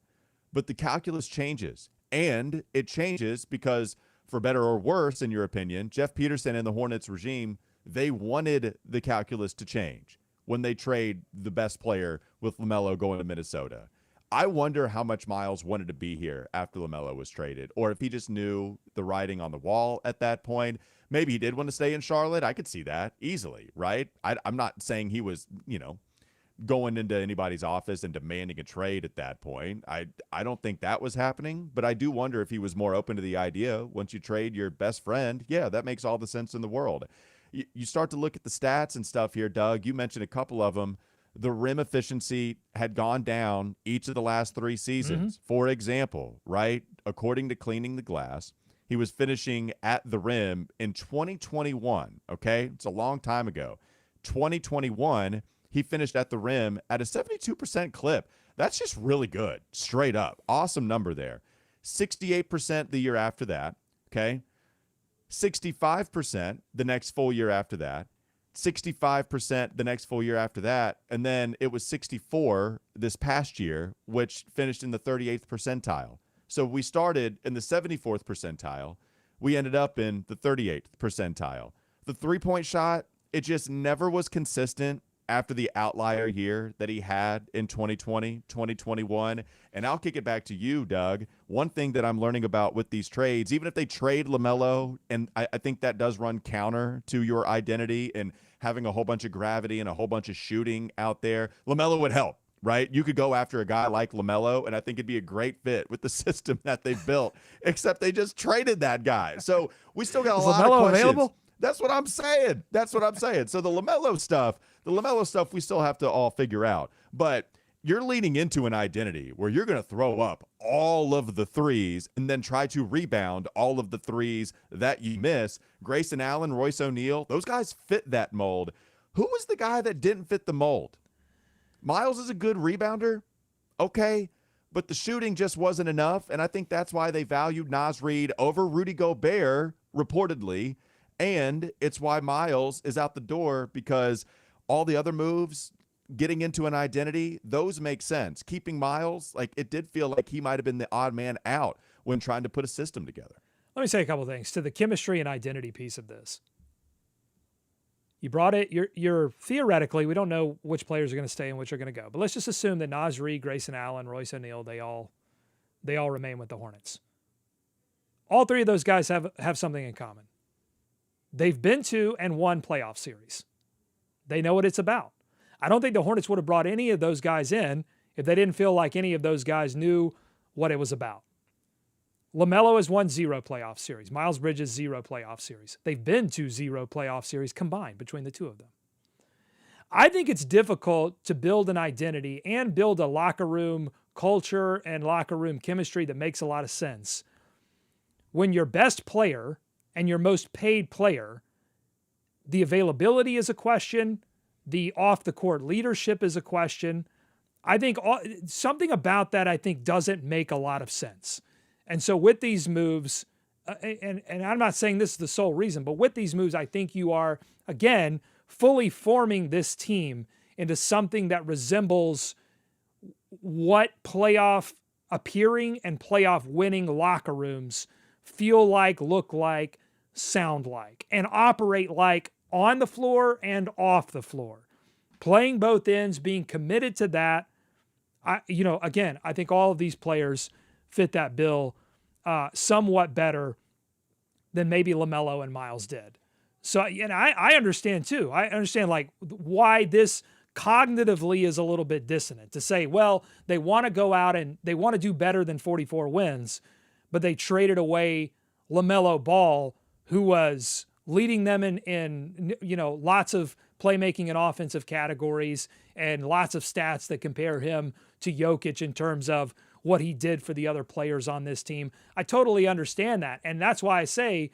But the calculus changes. And it changes because, for better or worse, in your opinion, Jeff Peterson and the Hornets regime, they wanted the calculus to change when they trade the best player with LaMelo going to Minnesota. I wonder how much Miles wanted to be here after LaMelo was traded, or if he just knew the writing on the wall at that point. Maybe he did want to stay in Charlotte. I could see that easily, right? I'm not saying he was, going into anybody's office and demanding a trade at that point. I don't think that was happening, but I do wonder if he was more open to the idea. Once you trade your best friend, yeah, that makes all the sense in the world. You start to look at the stats and stuff here, Doug. You mentioned a couple of them. The rim efficiency had gone down each of the last 3 seasons. For example, right, according to Cleaning the Glass, he was finishing at the rim in 2021, okay? It's a long time ago. 2021, he finished at the rim at a 72% clip. That's just really good, straight up. Awesome number there. 68% the year after that, okay? 65% the next full year after that. 65% the next full year after that. And then it was 64 this past year, which finished in the 38th percentile. So we started in the 74th percentile. We ended up in the 38th percentile. The three-point shot, it just never was consistent after the outlier year that he had in 2020, 2021. And I'll kick it back to you, Doug. One thing that I'm learning about with these trades, even if they trade LaMelo, and I think that does run counter to your identity and having a whole bunch of gravity and a whole bunch of shooting out there, LaMelo would help, right? You could go after a guy like LaMelo, and I think it'd be a great fit with the system that they've built, except they just traded that guy. So we still got a lot of questions. Available? That's what I'm saying. So the LaMelo stuff we still have to all figure out. But you're leaning into an identity where you're going to throw up all of the threes and then try to rebound all of the threes that you miss. Grayson Allen, Royce O'Neale, those guys fit that mold. Who was the guy that didn't fit the mold? Miles is a good rebounder, okay, but the shooting just wasn't enough, and I think that's why they valued Naz Reid over Rudy Gobert, reportedly. And it's why Miles is out the door, because all the other moves, getting into an identity, those make sense. Keeping Miles, like, it did feel like he might have been the odd man out when trying to put a system together. Let me say a couple of things to the chemistry and identity piece of this. You brought it, you're theoretically, we don't know which players are going to stay and which are going to go, but let's just assume that Naz Reid, Grayson Allen, Royce O'Neale, they all remain with the Hornets. All 3 of those guys have something in common. They've been to and won playoff series. They know what it's about. I don't think the Hornets would have brought any of those guys in if they didn't feel like any of those guys knew what it was about. LaMelo has won 0 playoff series. Miles Bridges, 0 playoff series. They've been to 0 playoff series combined between the 2 of them. I think it's difficult to build an identity and build a locker room culture and locker room chemistry that makes a lot of sense when your best player and your most paid player, the availability is a question, the off-the-court leadership is a question. I think something about that, I think, doesn't make a lot of sense. And so with these moves, and I'm not saying this is the sole reason, but with these moves, I think you are, again, fully forming this team into something that resembles what playoff appearing and playoff winning locker rooms feel like, look like, sound like, and operate like on the floor and off the floor. Playing both ends, being committed to that. Again, I think all of these players fit that bill somewhat better than maybe LaMelo and Miles did. So, I understand too. I understand like why this cognitively is a little bit dissonant to say, well, they want to go out and they want to do better than 44 wins, but they traded away LaMelo Ball, who was leading them in lots of playmaking and offensive categories and lots of stats that compare him to Jokic in terms of what he did for the other players on this team. I totally understand that. And that's why I say,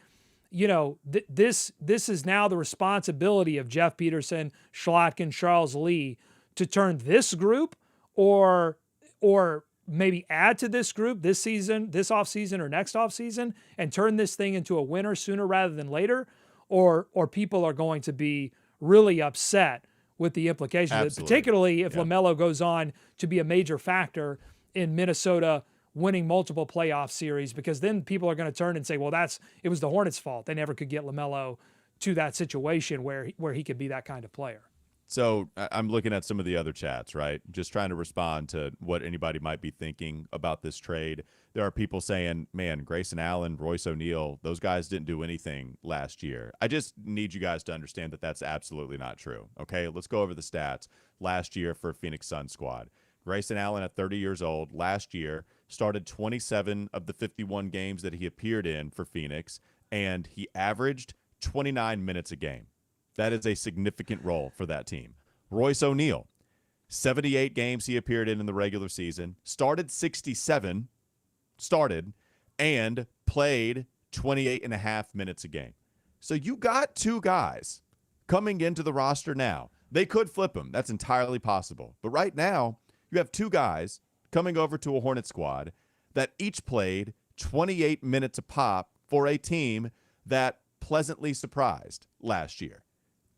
this is now the responsibility of Jeff Peterson, Schlotkin, Charles Lee to turn this group or maybe add to this group this season, this offseason or next offseason, and turn this thing into a winner sooner rather than later, or people are going to be really upset with the implications, Absolutely. Particularly if LaMelo goes on to be a major factor in Minnesota winning multiple playoff series, because then people are going to turn and say, well, it was the Hornets' fault. They never could get LaMelo to that situation where he could be that kind of player. So I'm looking at some of the other chats, right? Just trying to respond to what anybody might be thinking about this trade. There are people saying, man, Grayson Allen, Royce O'Neale, those guys didn't do anything last year. I just need you guys to understand that that's absolutely not true. Okay, let's go over the stats last year for Phoenix Suns squad. Grayson Allen, at 30 years old, last year started 27 of the 51 games that he appeared in for Phoenix, and he averaged 29 minutes a game. That is a significant role for that team. Royce O'Neale, 78 games he appeared in the regular season, started 67, and played 28 and a half minutes a game. So you got two guys coming into the roster now. They could flip them. That's entirely possible. But right now, you have two guys coming over to a Hornet squad that each played 28 minutes a pop for a team that pleasantly surprised last year.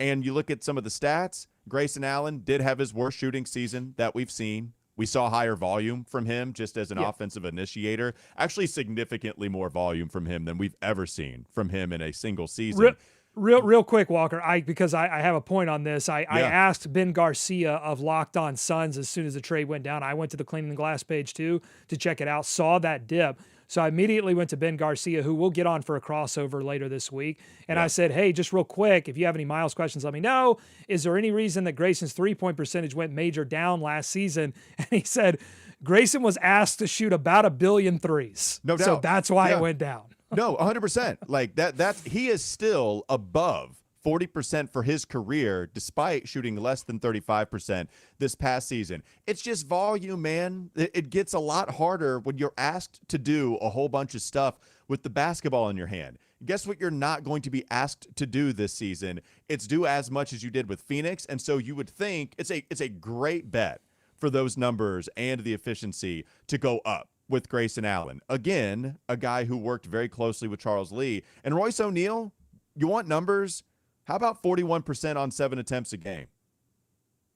And you look at some of the stats, Grayson Allen did have his worst shooting season that we've seen. We saw higher volume from him just as an offensive initiator, actually significantly more volume from him than we've ever seen from him in a single season. Real quick, Walker, because I have a point on this. I asked Ben Garcia of Locked On Suns as soon as the trade went down. I went to the Cleaning the Glass page too to check it out, saw that dip. So I immediately went to Ben Garcia, who we'll get on for a crossover later this week. And I said, hey, just real quick, if you have any Miles questions, let me know. Is there any reason that Grayson's three-point percentage went major down last season? And he said, Grayson was asked to shoot about 1 billion threes. No doubt. So that's why it went down. No, 100%. Like that's he is still above 40% for his career, despite shooting less than 35% this past season. It's just volume, man. It gets a lot harder when you're asked to do a whole bunch of stuff with the basketball in your hand. Guess what you're not going to be asked to do this season? It's do as much as you did with Phoenix, and so you would think it's a great bet for those numbers and the efficiency to go up with Grayson Allen. Again, a guy who worked very closely with Charles Lee. And Royce O'Neale, you want numbers? How about 41% on 7 attempts a game?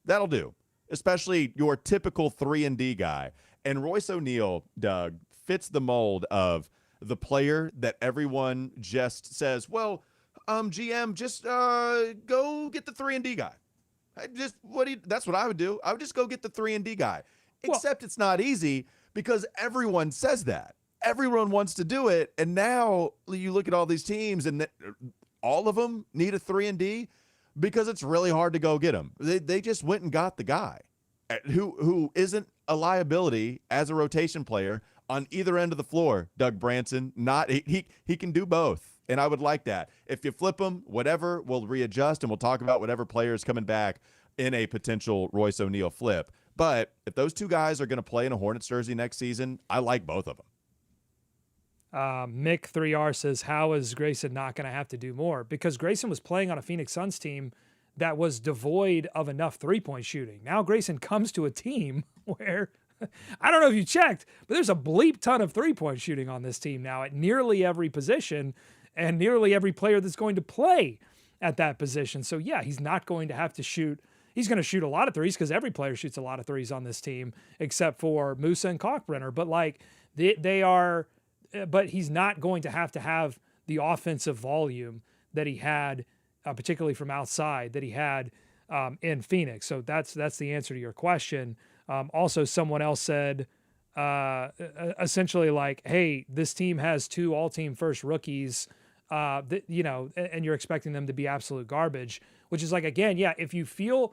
That'll do, especially your typical 3-and-D guy. And Royce O'Neale, Doug, fits the mold of the player that everyone just says, well, GM, just go get the 3-and-D guy. That's what I would do. I would just go get the 3-and-D guy. Except it's not easy because everyone says that. Everyone wants to do it. And now you look at all these teams and all of them need a 3-and-D because it's really hard to go get them. They just went and got the guy who isn't a liability as a rotation player on either end of the floor. Doug Branson, he can do both, and I would like that. If you flip him, whatever, we'll readjust and we'll talk about whatever player is coming back in a potential Royce O'Neale flip. But if those two guys are going to play in a Hornets jersey next season, I like both of them. Mick 3R says, how is Grayson not going to have to do more? Because Grayson was playing on a Phoenix Suns team that was devoid of enough three-point shooting. Now Grayson comes to a team where I don't know if you checked, but there's a bleep ton of three-point shooting on this team now at nearly every position and nearly every player that's going to play at that position. So yeah, he's not going to have to shoot. He's going to shoot a lot of threes because every player shoots a lot of threes on this team except for Musa and Kalkbrenner. But like they are, but he's not going to have the offensive volume that he had, particularly from outside, that he had in Phoenix. So that's the answer to your question. Also, someone else said essentially like, hey, this team has 2 all-team first rookies, and you're expecting them to be absolute garbage, which is like, again, yeah, if you feel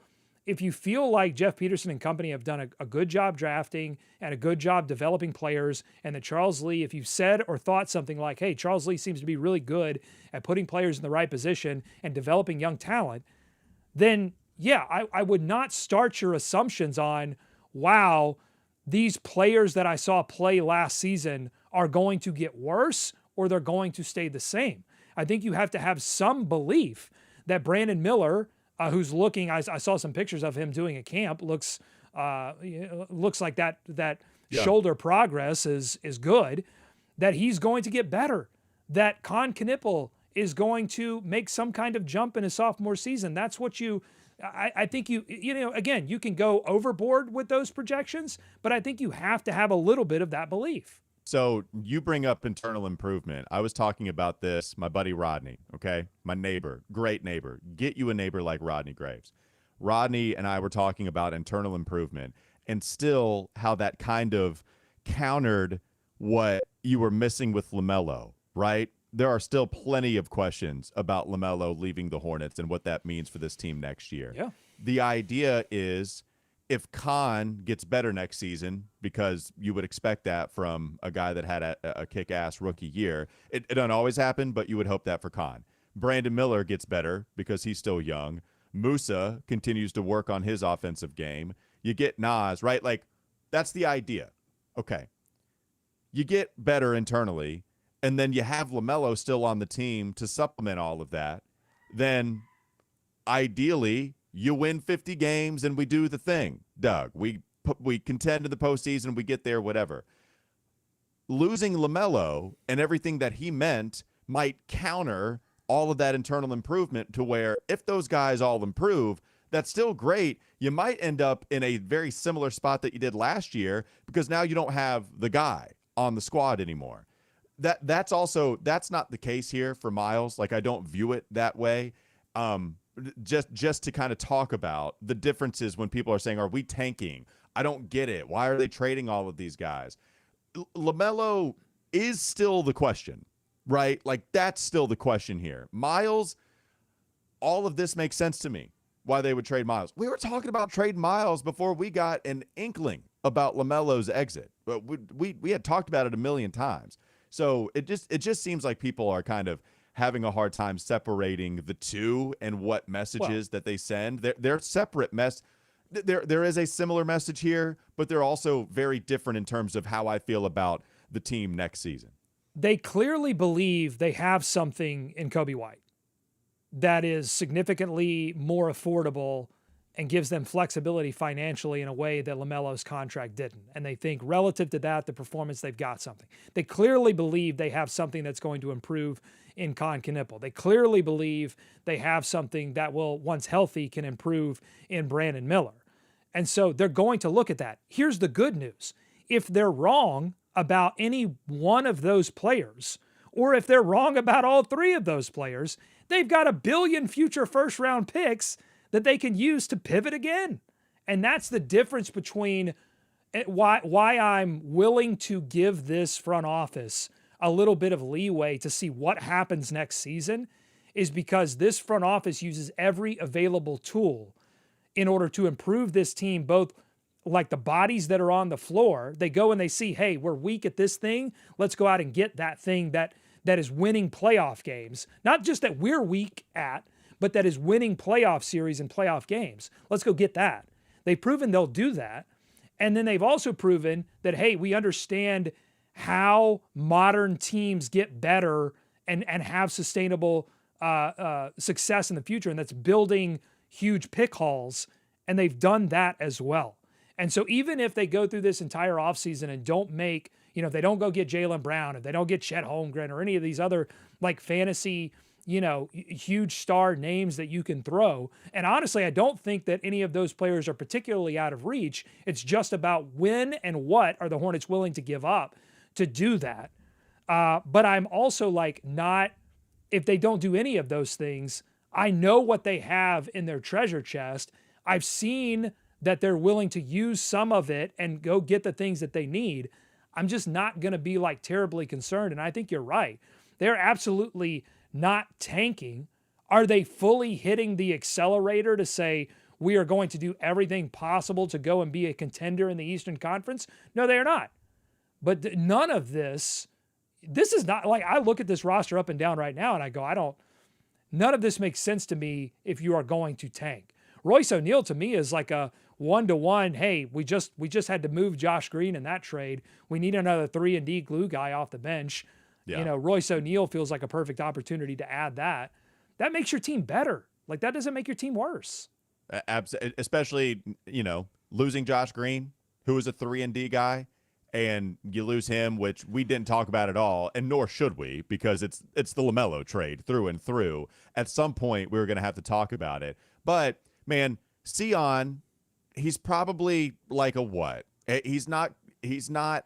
like Jeff Peterson and company have done a good job drafting and a good job developing players, and that Charles Lee, if you've said or thought something like, hey, Charles Lee seems to be really good at putting players in the right position and developing young talent, then yeah, I would not start your assumptions on, wow, these players that I saw play last season are going to get worse or they're going to stay the same. I think you have to have some belief that Brandon Miller, who's looking, I saw some pictures of him doing a camp, looks like that shoulder progress is good, that he's going to get better, that Con Knippel is going to make some kind of jump in his sophomore season. That's what I think again, you can go overboard with those projections, but I think you have to have a little bit of that belief. So you bring up internal improvement. I was talking about this, my buddy Rodney, okay? My neighbor, great neighbor. Get you a neighbor like Rodney Graves. Rodney and I were talking about internal improvement and still how that kind of countered what you were missing with LaMelo, right? There are still plenty of questions about LaMelo leaving the Hornets and what that means for this team next year. Yeah. The idea is if Khan gets better next season, because you would expect that from a guy that had a kick-ass rookie year. It doesn't always happen, but you would hope that for Khan. Brandon Miller gets better because he's still young. Musa continues to work on his offensive game. You get Nas, right? Like, that's the idea. Okay. You get better internally, and then you have LaMelo still on the team to supplement all of that. Then, ideally, you win 50 games and we do the thing, Doug. We contend in the postseason, we get there, whatever. Losing LaMelo and everything that he meant might counter all of that internal improvement to where if those guys all improve, that's still great. You might end up in a very similar spot that you did last year because now you don't have the guy on the squad anymore. That's not the case here for Miles. Like, I don't view it that way. Just to kind of talk about the differences when people are saying, are we tanking? I don't get it. Why are they trading all of these guys? LaMelo is still the question, right? Like, that's still the question here. Miles, all of this makes sense to me, why they would trade Miles. We were talking about trading Miles before we got an inkling about LaMelo's exit. But we had talked about it a million times. So it just seems like people are kind of having a hard time separating the two and what messages that they send. They're separate There is a similar message here, but they're also very different in terms of how I feel about the team next season. They clearly believe they have something in Kobe White that is significantly more affordable and gives them flexibility financially in a way that LaMelo's contract didn't. And they think relative to that, the performance, they've got something. They clearly believe they have something that's going to improve in Con Knippel. They clearly believe they have something that will, once healthy, can improve in Brandon Miller. And so they're going to look at that. Here's the good news. If they're wrong about any one of those players, or if they're wrong about all three of those players, they've got $1 billion future first-round picks that they can use to pivot again. And that's the difference between why I'm willing to give this front office a little bit of leeway to see what happens next season, is because this front office uses every available tool in order to improve this team, both like the bodies that are on the floor. They go and they see, hey, we're weak at this thing. Let's go out and get that thing that is winning playoff games. Not just that we're weak at, but that is winning playoff series and playoff games. Let's go get that. They've proven they'll do that. And then they've also proven that, hey, we understand how modern teams get better and have sustainable success in the future, and that's building huge pick hauls, and they've done that as well. And so even if they go through this entire offseason and don't make, if they don't go get Jaylen Brown, if they don't get Chet Holmgren or any of these other like fantasy, huge star names that you can throw. And honestly, I don't think that any of those players are particularly out of reach. It's just about when and what are the Hornets willing to give up to do that. But I'm also like not, if they don't do any of those things, I know what they have in their treasure chest. I've seen that they're willing to use some of it and go get the things that they need. I'm just not going to be like terribly concerned. And I think you're right. They're absolutely not tanking. Are they fully hitting the accelerator to say we are going to do everything possible to go and be a contender in the Eastern Conference? No, they are not. But none of this is not like, I look at this roster up and down right now and I go, none of this makes sense to me if you are going to tank. Royce O'Neale to me is like a 1-to-1. Hey, we just had to move Josh Green in that trade. We need another 3-and-D glue guy off the bench. Yeah. Royce O'Neale feels like a perfect opportunity to add that. That makes your team better. Like, that doesn't make your team worse. Especially, losing Josh Green, who was a 3-and-D guy, and you lose him, which we didn't talk about at all, and nor should we, because it's the LaMelo trade through and through. At some point, we were going to have to talk about it. But, man, Sion, he's probably like a what? He's not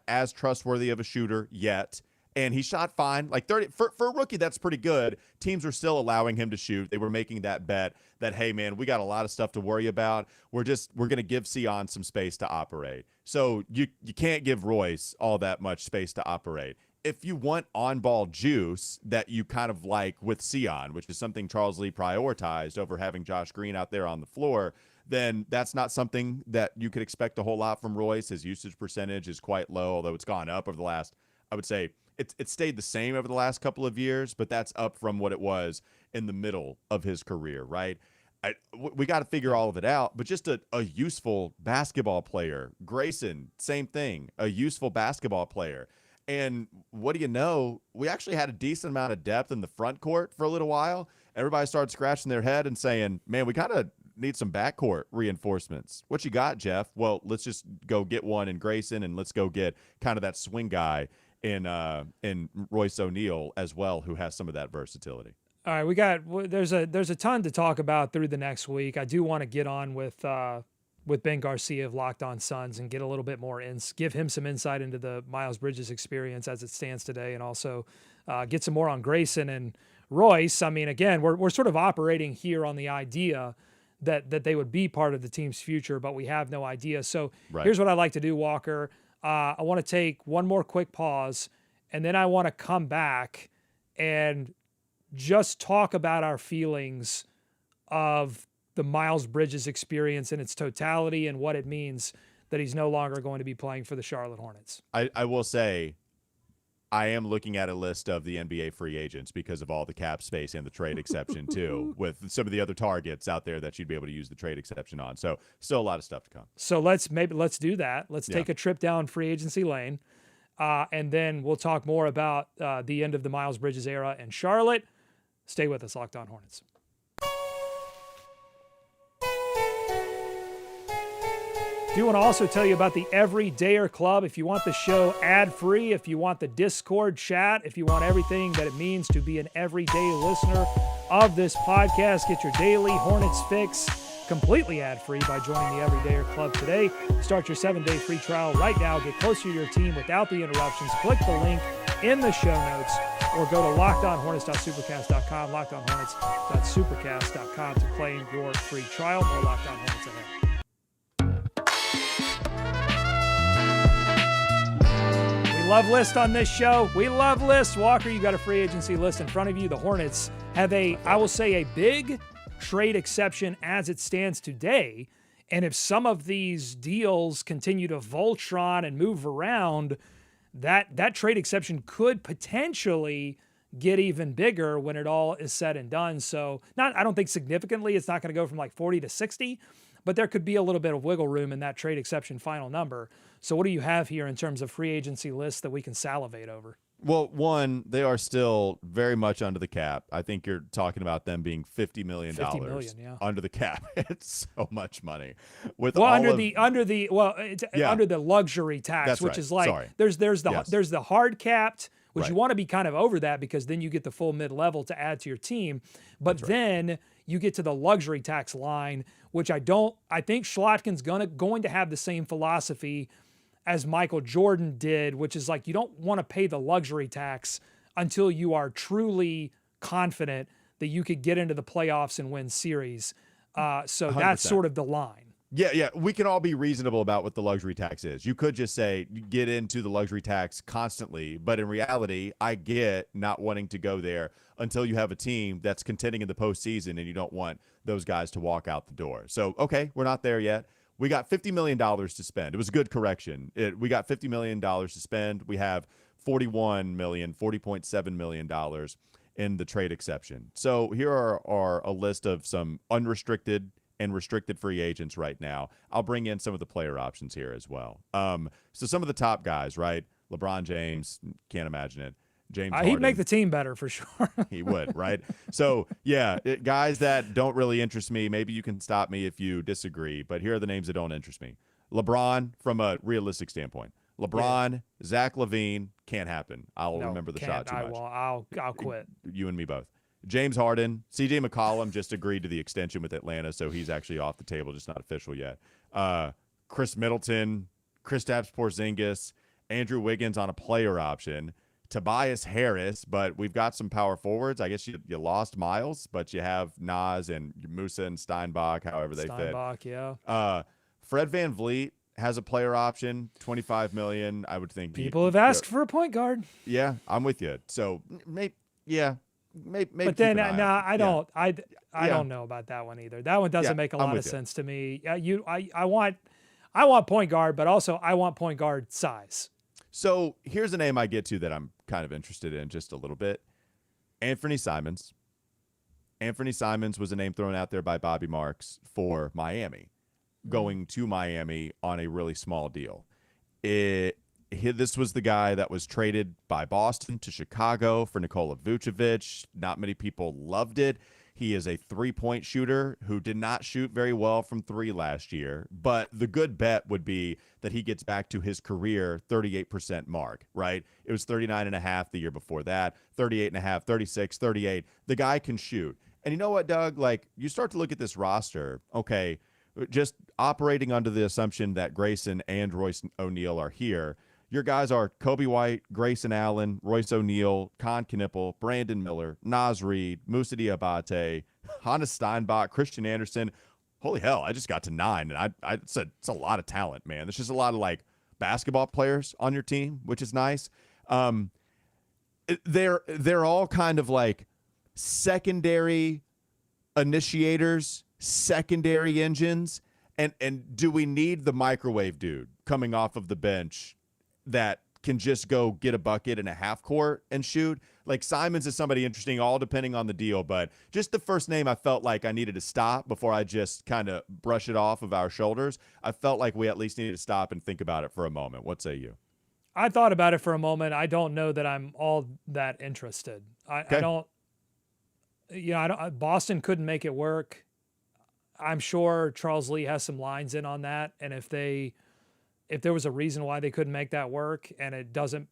as trustworthy of a shooter yet. And he shot fine, like 30 for a rookie. That's pretty good. Teams were still allowing him to shoot. They were making that bet that, hey man, we got a lot of stuff to worry about. We're going to give Sion some space to operate. So you can't give Royce all that much space to operate. If you want on-ball juice that you kind of like with Sion, which is something Charles Lee prioritized over having Josh Green out there on the floor, then that's not something that you could expect a whole lot from Royce. His usage percentage is quite low, although it's gone up over the last, I would say, it stayed the same over the last couple of years, but that's up from what it was in the middle of his career, right? We got to figure all of it out, but just a useful basketball player. Grayson, same thing, a useful basketball player. And what do you know? We actually had a decent amount of depth in the front court for a little while. Everybody started scratching their head and saying, man, we kind of need some backcourt reinforcements. What you got, Jeff? Well, let's just go get one in Grayson, and let's go get kind of that swing guy in Royce O'Neale as well, who has some of that versatility. All right, there's a ton to talk about through the next week. I do want to get on with Ben Garcia of Locked On Suns and get a little bit more give him some insight into the Miles Bridges experience as it stands today, and also get some more on Grayson and Royce. I mean, again, we're sort of operating here on the idea that they would be part of the team's future, but we have no idea. So Here's what I'd like to do, Walker. I want to take one more quick pause, and then I want to come back and just talk about our feelings of the Miles Bridges experience in its totality and what it means that he's no longer going to be playing for the Charlotte Hornets. I will say I am looking at a list of the NBA free agents because of all the cap space and the trade exception too, with some of the other targets out there that you'd be able to use the trade exception on. So still a lot of stuff to come. So let's do that. Let's take a trip down free agency lane. And then we'll talk more about the end of the Miles Bridges era in Charlotte. Stay with us, Locked On Hornets. Do want to also tell you about the Everydayer Club. If you want the show ad-free, if you want the Discord chat, if you want everything that it means to be an everyday listener of this podcast, get your daily Hornets fix completely ad-free by joining the Everydayer Club today. Start your 7-day free trial right now. Get closer to your team without the interruptions. Click the link in the show notes or go to lockedonhornets.supercast.com, lockedonhornets.supercast.com to claim your free trial. More Locked On Hornets ahead. Love list on this show. We love lists. Walker, you got a free agency list in front of you. The Hornets have I will say, a big trade exception as it stands today. And if some of these deals continue to Voltron and move around, that trade exception could potentially get even bigger when it all is said and done. So I don't think significantly, it's not going to go from like 40 to 60, but there could be a little bit of wiggle room in that trade exception final number. So what do you have here in terms of free agency lists that we can salivate over? Well, one, they are still very much under the cap. I think you're talking about them being $50 million $50 million, yeah. under the cap. It's so much money. With Well, all under of, the it's Yeah. under the luxury tax, That's which right. is like Sorry. there's Yes. the hard capped, which you Right. want to be kind of over that because then you get the full mid level to add to your team. But then you get to the luxury tax line, which I think Schlotkin's going to have the same philosophy as Michael Jordan did, which is like you don't want to pay the luxury tax until you are truly confident that you could get into the playoffs and win series. So 100%. that's sort of the line. Yeah. We can all be reasonable about what the luxury tax is. You could just say you get into the luxury tax constantly, but in reality, I get not wanting to go there until you have a team that's contending in the postseason and you don't want those guys to walk out the door. So, okay, we're not there yet. We got $50 million to spend. It was a good correction. We got $50 million to spend. We have $40.7 million in the trade exception. So here are a list of some unrestricted and restricted free agents right now. I'll bring in some of the player options here as well. So some of the top guys, right? LeBron James, can't imagine it. James Harden. He'd make the team better for sure. He would, right? So, yeah, guys that don't really interest me. Maybe you can stop me if you disagree, but here are the names that don't interest me. LeBron, from a realistic standpoint. LeBron, Zach LaVine, can't happen. I'll remember the shot too much. I'll quit. You and me both. James Harden, CJ McCollum just agreed to the extension with Atlanta, so he's actually off the table, just not official yet. Chris Middleton, Kristaps Porzingis, Andrew Wiggins on a player option. Tobias Harris, but we've got some power forwards. I guess you lost Miles, but you have Nas and Musa and Steinbach, however they fit. Steinbach, yeah. Fred VanVleet has a player option, $25 million. I would think People have asked for a point guard. Yeah, I'm with you. So maybe. But then, I don't. I Yeah. don't know about that one either. That one doesn't make a lot of with you. sense to me. I want point guard, but also I want point guard size. So here's a name I get to that I'm kind of interested in just a little bit. Anthony Simons. Anthony Simons was a name thrown out there by Bobby Marks for Miami, going to Miami on a really small deal. This was the guy that was traded by Boston to Chicago for Nikola Vucevic. Not many people loved it. He is a three-point shooter who did not shoot very well from three last year, but the good bet would be that he gets back to his career 38% mark, right? It was 39.5 the year before that, 38.5, 36, 38. The guy can shoot. And you know what, Doug? Like, you start to look at this roster, okay, just operating under the assumption that Grayson and Royce O'Neale are here. Your guys are Kobe White, Grayson Allen, Royce O'Neale, Con Knipple, Brandon Miller, Naz Reid, Moussa Diabate, Hannes Steinbach, Christian Anderson. Holy hell, I just got to 9, and it's a lot of talent, man. There's just a lot of, like, basketball players on your team, which is nice. They're all kind of like secondary initiators, secondary engines, and do we need the microwave dude coming off of the bench that can just go get a bucket in a half court and shoot? Like, Simons is somebody interesting, all depending on the deal, but just the first name I felt like I needed to stop before I just kind of brush it off of our shoulders. I felt like we at least needed to stop and think about it for a moment. What say you? I thought about it for a moment. I don't know that I'm all that interested. I don't. Boston couldn't make it work. I'm sure Charles Lee has some lines in on that, and if there was a reason why they couldn't make that work, and it doesn't,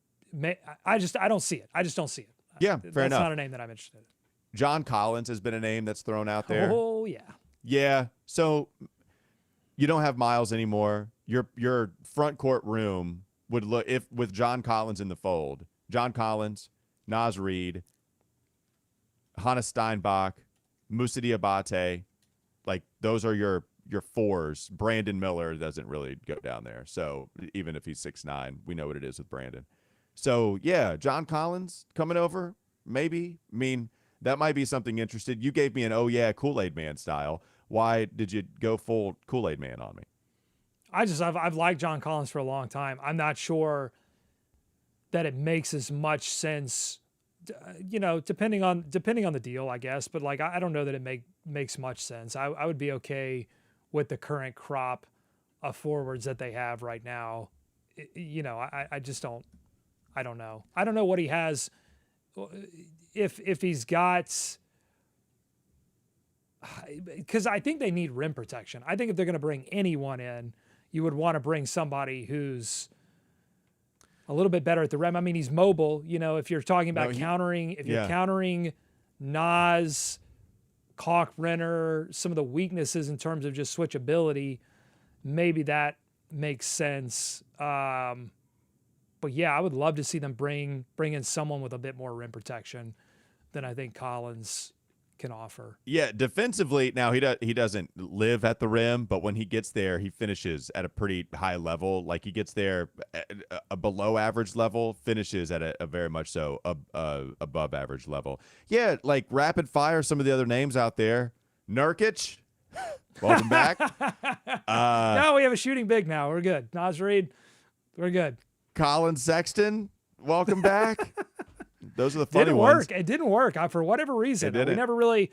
I don't see it. I just don't see it. Yeah, fair enough. That's not a name that I'm interested in. John Collins has been a name that's thrown out there. Oh yeah. Yeah. So you don't have Miles anymore. Your front court room would look, if with John Collins in the fold, John Collins, Naz Reid, Hannes Steinbach, Moussa Diabate, like those are your fours. Brandon Miller doesn't really go down there. So even if he's 6'9", we know what it is with Brandon. So yeah, John Collins coming over, maybe. I mean, that might be something interesting. You gave me an, oh yeah, Kool-Aid Man style. Why did you go full Kool-Aid Man on me? I've liked John Collins for a long time. I'm not sure that it makes as much sense, depending on the deal, I guess. But like, I don't know that it makes much sense. I would be okay with the current crop of forwards that they have right now. I I don't know. I don't know what he has. If he's got, because I think they need rim protection. I think if they're going to bring anyone in, you would want to bring somebody who's a little bit better at the rim. I mean, he's mobile. You know, if you're talking about countering, if you're countering Nas, Kalkbrenner, some of the weaknesses in terms of just switchability, maybe that makes sense. But yeah, I would love to see them bring in someone with a bit more rim protection than I think Collins can offer. Yeah, defensively, now he doesn't live at the rim, but when he gets there, he finishes at a pretty high level. Like he gets there at a below average level, finishes at a very much so above average level. Yeah, like rapid fire some of the other names out there. Nurkic, welcome back. No, we have a shooting big now. We're good. Naz Reid, we're good. Colin Sexton, welcome back. Those are the funny ones. It didn't work. For whatever reason. We never really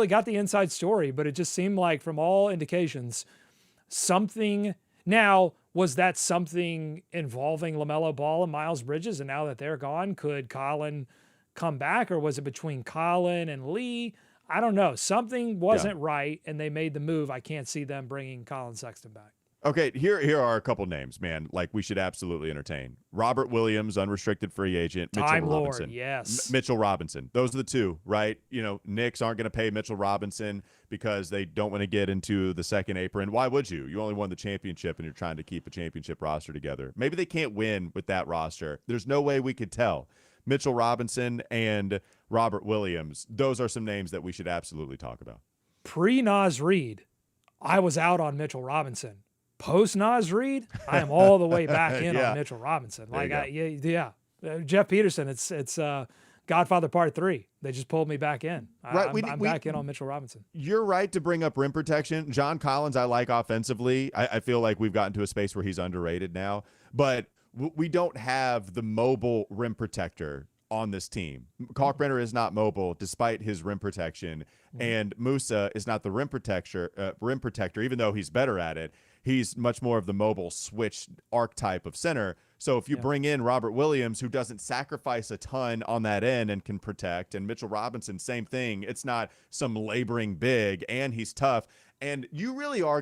got the inside story, but it just seemed like from all indications, something. Now, was that something involving LaMelo Ball and Miles Bridges? And now that they're gone, could Colin come back, or was it between Colin and Lee? I don't know. Something wasn't right, and they made the move. I can't see them bringing Colin Sexton back. Okay, here are a couple names, man. Like we should absolutely entertain. Robert Williams, unrestricted free agent. Mitchell Time Robinson. Lord, yes. Mitchell Robinson. Those are the two, right? You know, Knicks aren't going to pay Mitchell Robinson because they don't want to get into the second apron. Why would you? You only won the championship and you're trying to keep a championship roster together. Maybe they can't win with that roster. There's no way we could tell. Mitchell Robinson and Robert Williams, those are some names that we should absolutely talk about. Pre-Naz Reid, I was out on Mitchell Robinson. Post Naz Reid, I am all the way back in on Mitchell Robinson. Like, Jeff Peterson, it's Godfather Part 3. They just pulled me back in. I'm back in on Mitchell Robinson. You're right to bring up rim protection. John Collins, I like offensively. I feel like we've gotten to a space where he's underrated now, but we don't have the mobile rim protector on this team. Kalkbrenner is not mobile despite his rim protection, and Musa is not the rim protector, even though he's better at it. He's much more of the mobile switch archetype of center. So if you bring in Robert Williams, who doesn't sacrifice a ton on that end and can protect, and Mitchell Robinson, same thing. It's not some laboring big, and he's tough. And you really are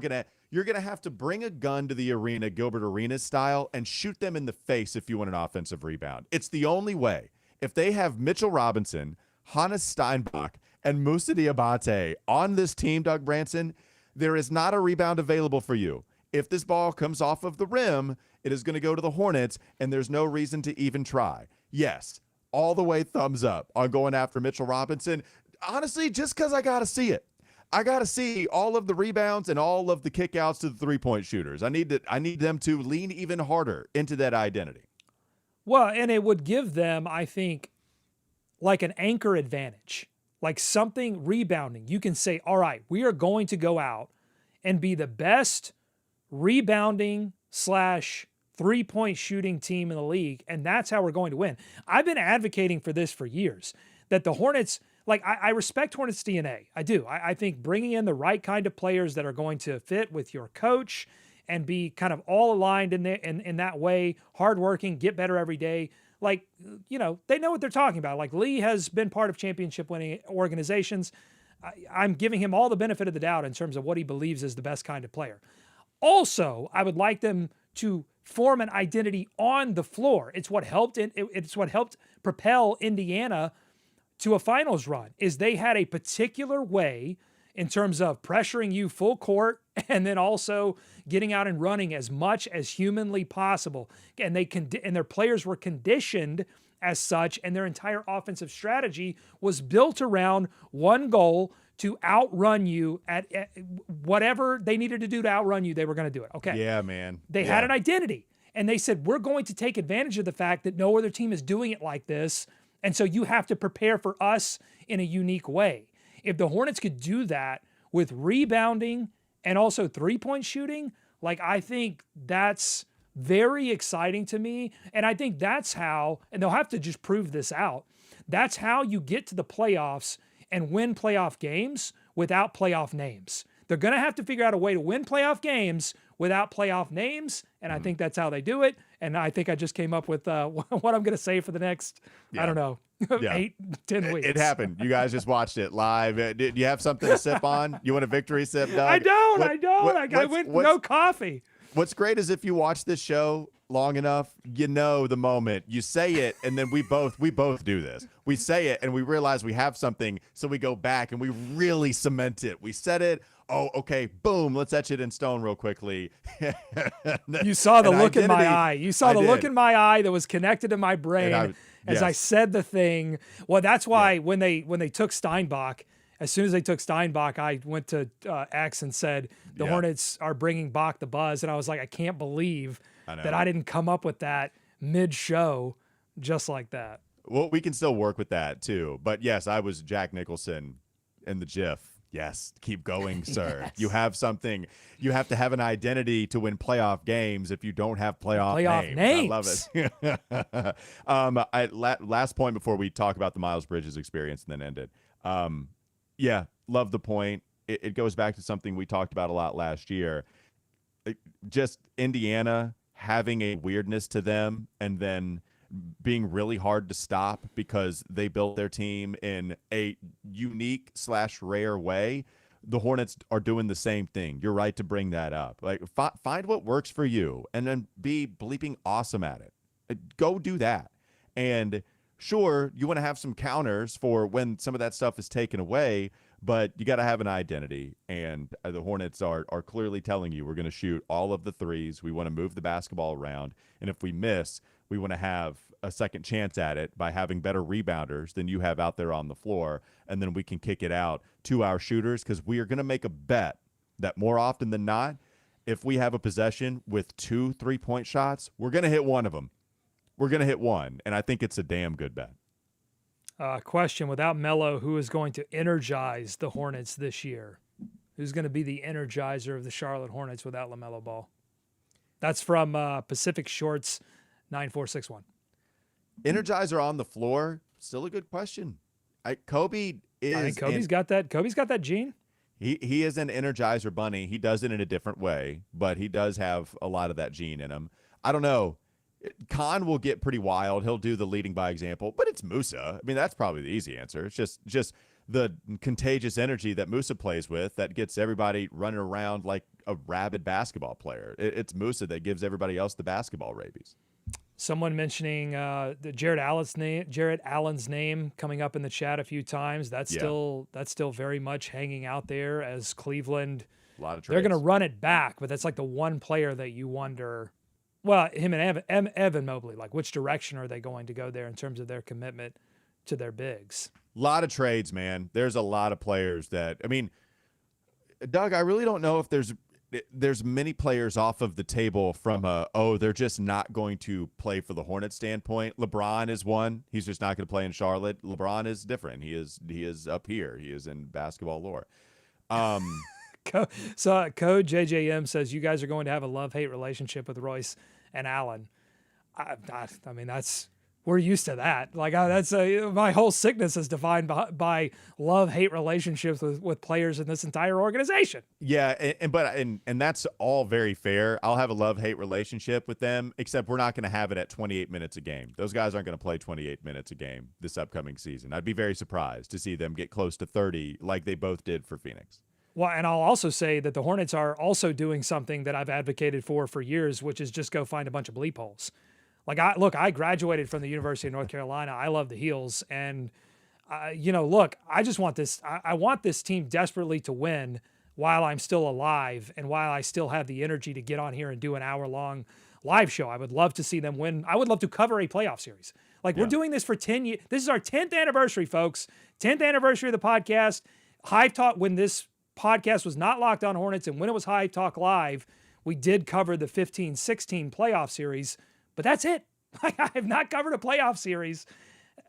you're going to have to bring a gun to the arena, Gilbert Arenas style, and shoot them in the face if you want an offensive rebound. It's the only way. If they have Mitchell Robinson, Hannes Steinbach, and Moussa Diabate on this team, Doug Branson, there is not a rebound available for you. If this ball comes off of the rim, it is going to go to the Hornets, and there's no reason to even try. Yes, all the way thumbs up on going after Mitchell Robinson. Honestly, just because I got to see it. I got to see all of the rebounds and all of the kickouts to the three-point shooters. I need them to lean even harder into that identity. Well, and it would give them, I think, like an anchor advantage, like something rebounding. You can say, all right, we are going to go out and be the best rebounding / three-point shooting team in the league, and that's how we're going to win. I've been advocating for this for years, that the Hornets, like I respect Hornets DNA. I do. I think bringing in the right kind of players that are going to fit with your coach and be kind of all aligned in that way, hardworking, get better every day. Like, you know, they know what they're talking about. Like Lee has been part of championship-winning organizations. I'm giving him all the benefit of the doubt in terms of what he believes is the best kind of player. Also, I would like them to form an identity on the floor. It's what helped propel Indiana to a finals run, is they had a particular way in terms of pressuring you full court and then also getting out and running as much as humanly possible. And their players were conditioned as such, and their entire offensive strategy was built around one goal: to outrun you at whatever they needed to do to outrun you. They were going to do it. Okay. Yeah, man. They had an identity, and they said, we're going to take advantage of the fact that no other team is doing it like this. And so you have to prepare for us in a unique way. If the Hornets could do that with rebounding and also three-point shooting, like, I think that's very exciting to me. And I think that's how, and they'll have to just prove this out, that's how you get to the playoffs and win playoff games without playoff names. They're going to have to figure out a way to win playoff games without playoff names, and I think that's how they do it. And I think I just came up with what I'm going to say for the next, I don't know, 8-10 weeks. It happened. You guys just watched it live. Did you have something to sip on? You want a victory sip, Doug? I don't. I went no coffee. What's great is if you watch this show long enough, you know the moment you say it, and then we both do this. We say it and we realize we have something, so we go back and we really cement it. We said it. Oh, okay, boom, let's etch it in stone real quickly. You saw the look in my eye. You saw the look in my eye that was connected to my brain as I said the thing. Well, that's why when they took Steinbach, as soon as they took Steinbach, I went to X and said, the Hornets are bringing Bach the buzz. And I was like, I can't believe that I didn't come up with that mid-show just like that. Well, we can still work with that, too. But, yes, I was Jack Nicholson in the GIF. Yes, keep going, sir. Yes. You have something. You have to have an identity to win playoff games if you don't have playoff names. I love it. Last point before we talk about the Miles Bridges experience and then end it. Love the point. It goes back to something we talked about a lot last year. Just Indiana having a weirdness to them and then being really hard to stop because they built their team in a unique / rare way. The Hornets are doing the same thing. You're right to bring that up. Like, find what works for you and then be bleeping awesome at it. Go do that. And sure, you want to have some counters for when some of that stuff is taken away, but you got to have an identity. And the Hornets are clearly telling you, we're going to shoot all of the threes. We want to move the basketball around. And if we miss, we want to have a second chance at it by having better rebounders than you have out there on the floor. And then we can kick it out to our shooters, because we are going to make a bet that more often than not, if we have a possession with 2 3-point shots, we're going to hit one of them. We're going to hit one. And I think it's a damn good bet. Question, without Melo, who is going to energize the Hornets this year? Who's going to be the energizer of the Charlotte Hornets without LaMelo Ball? That's from Pacific Shorts 9461. Energizer on the floor, still a good question. Kobe is. I think Kobe's got that. Kobe's got that gene. He is an Energizer bunny. He does it in a different way, but he does have a lot of that gene in him. I don't know. Khan will get pretty wild. He'll do the leading by example, but it's Musa. I mean, that's probably the easy answer. It's just the contagious energy that Musa plays with that gets everybody running around like a rabid basketball player. It's Musa that gives everybody else the basketball rabies. Someone mentioning the Jarrett Allen's name coming up in the chat a few times. That's still very much hanging out there as Cleveland. A lot of trades. They're going to run it back, but that's like the one player that you wonder. Well, him and Evan Mobley, like which direction are they going to go there in terms of their commitment to their bigs? A lot of trades, man. There's a lot of players that, I mean, Doug, I really don't know if there's many players off of the table from they're just not going to play for the Hornets standpoint. LeBron is one. He's just not going to play in Charlotte. LeBron is different. He is up here. He is in basketball lore. So Code JJM says you guys are going to have a love-hate relationship with Royce and Allen. I mean, we're used to that. Like my whole sickness is defined by love-hate relationships with players in this entire organization. Yeah, and that's all very fair. I'll have a love-hate relationship with them, except we're not going to have it at 28 minutes a game. Those guys aren't going to play 28 minutes a game this upcoming season. I'd be very surprised to see them get close to 30 like they both did for Phoenix. Well, and I'll also say that the Hornets are also doing something that I've advocated for years, which is just go find a bunch of bleep holes. Like, I graduated from the University of North Carolina. I love the Heels. And, I just want this. I want this team desperately to win while I'm still alive and while I still have the energy to get on here and do an hour-long live show. I would love to see them win. I would love to cover a playoff series. We're doing this for 10 years. This is our 10th anniversary, folks. 10th anniversary of the podcast. Hive Talk, when this podcast was not Locked On Hornets and when it was Hive Talk Live, we did cover the 15-16 playoff series. But that's it. I have not covered a playoff series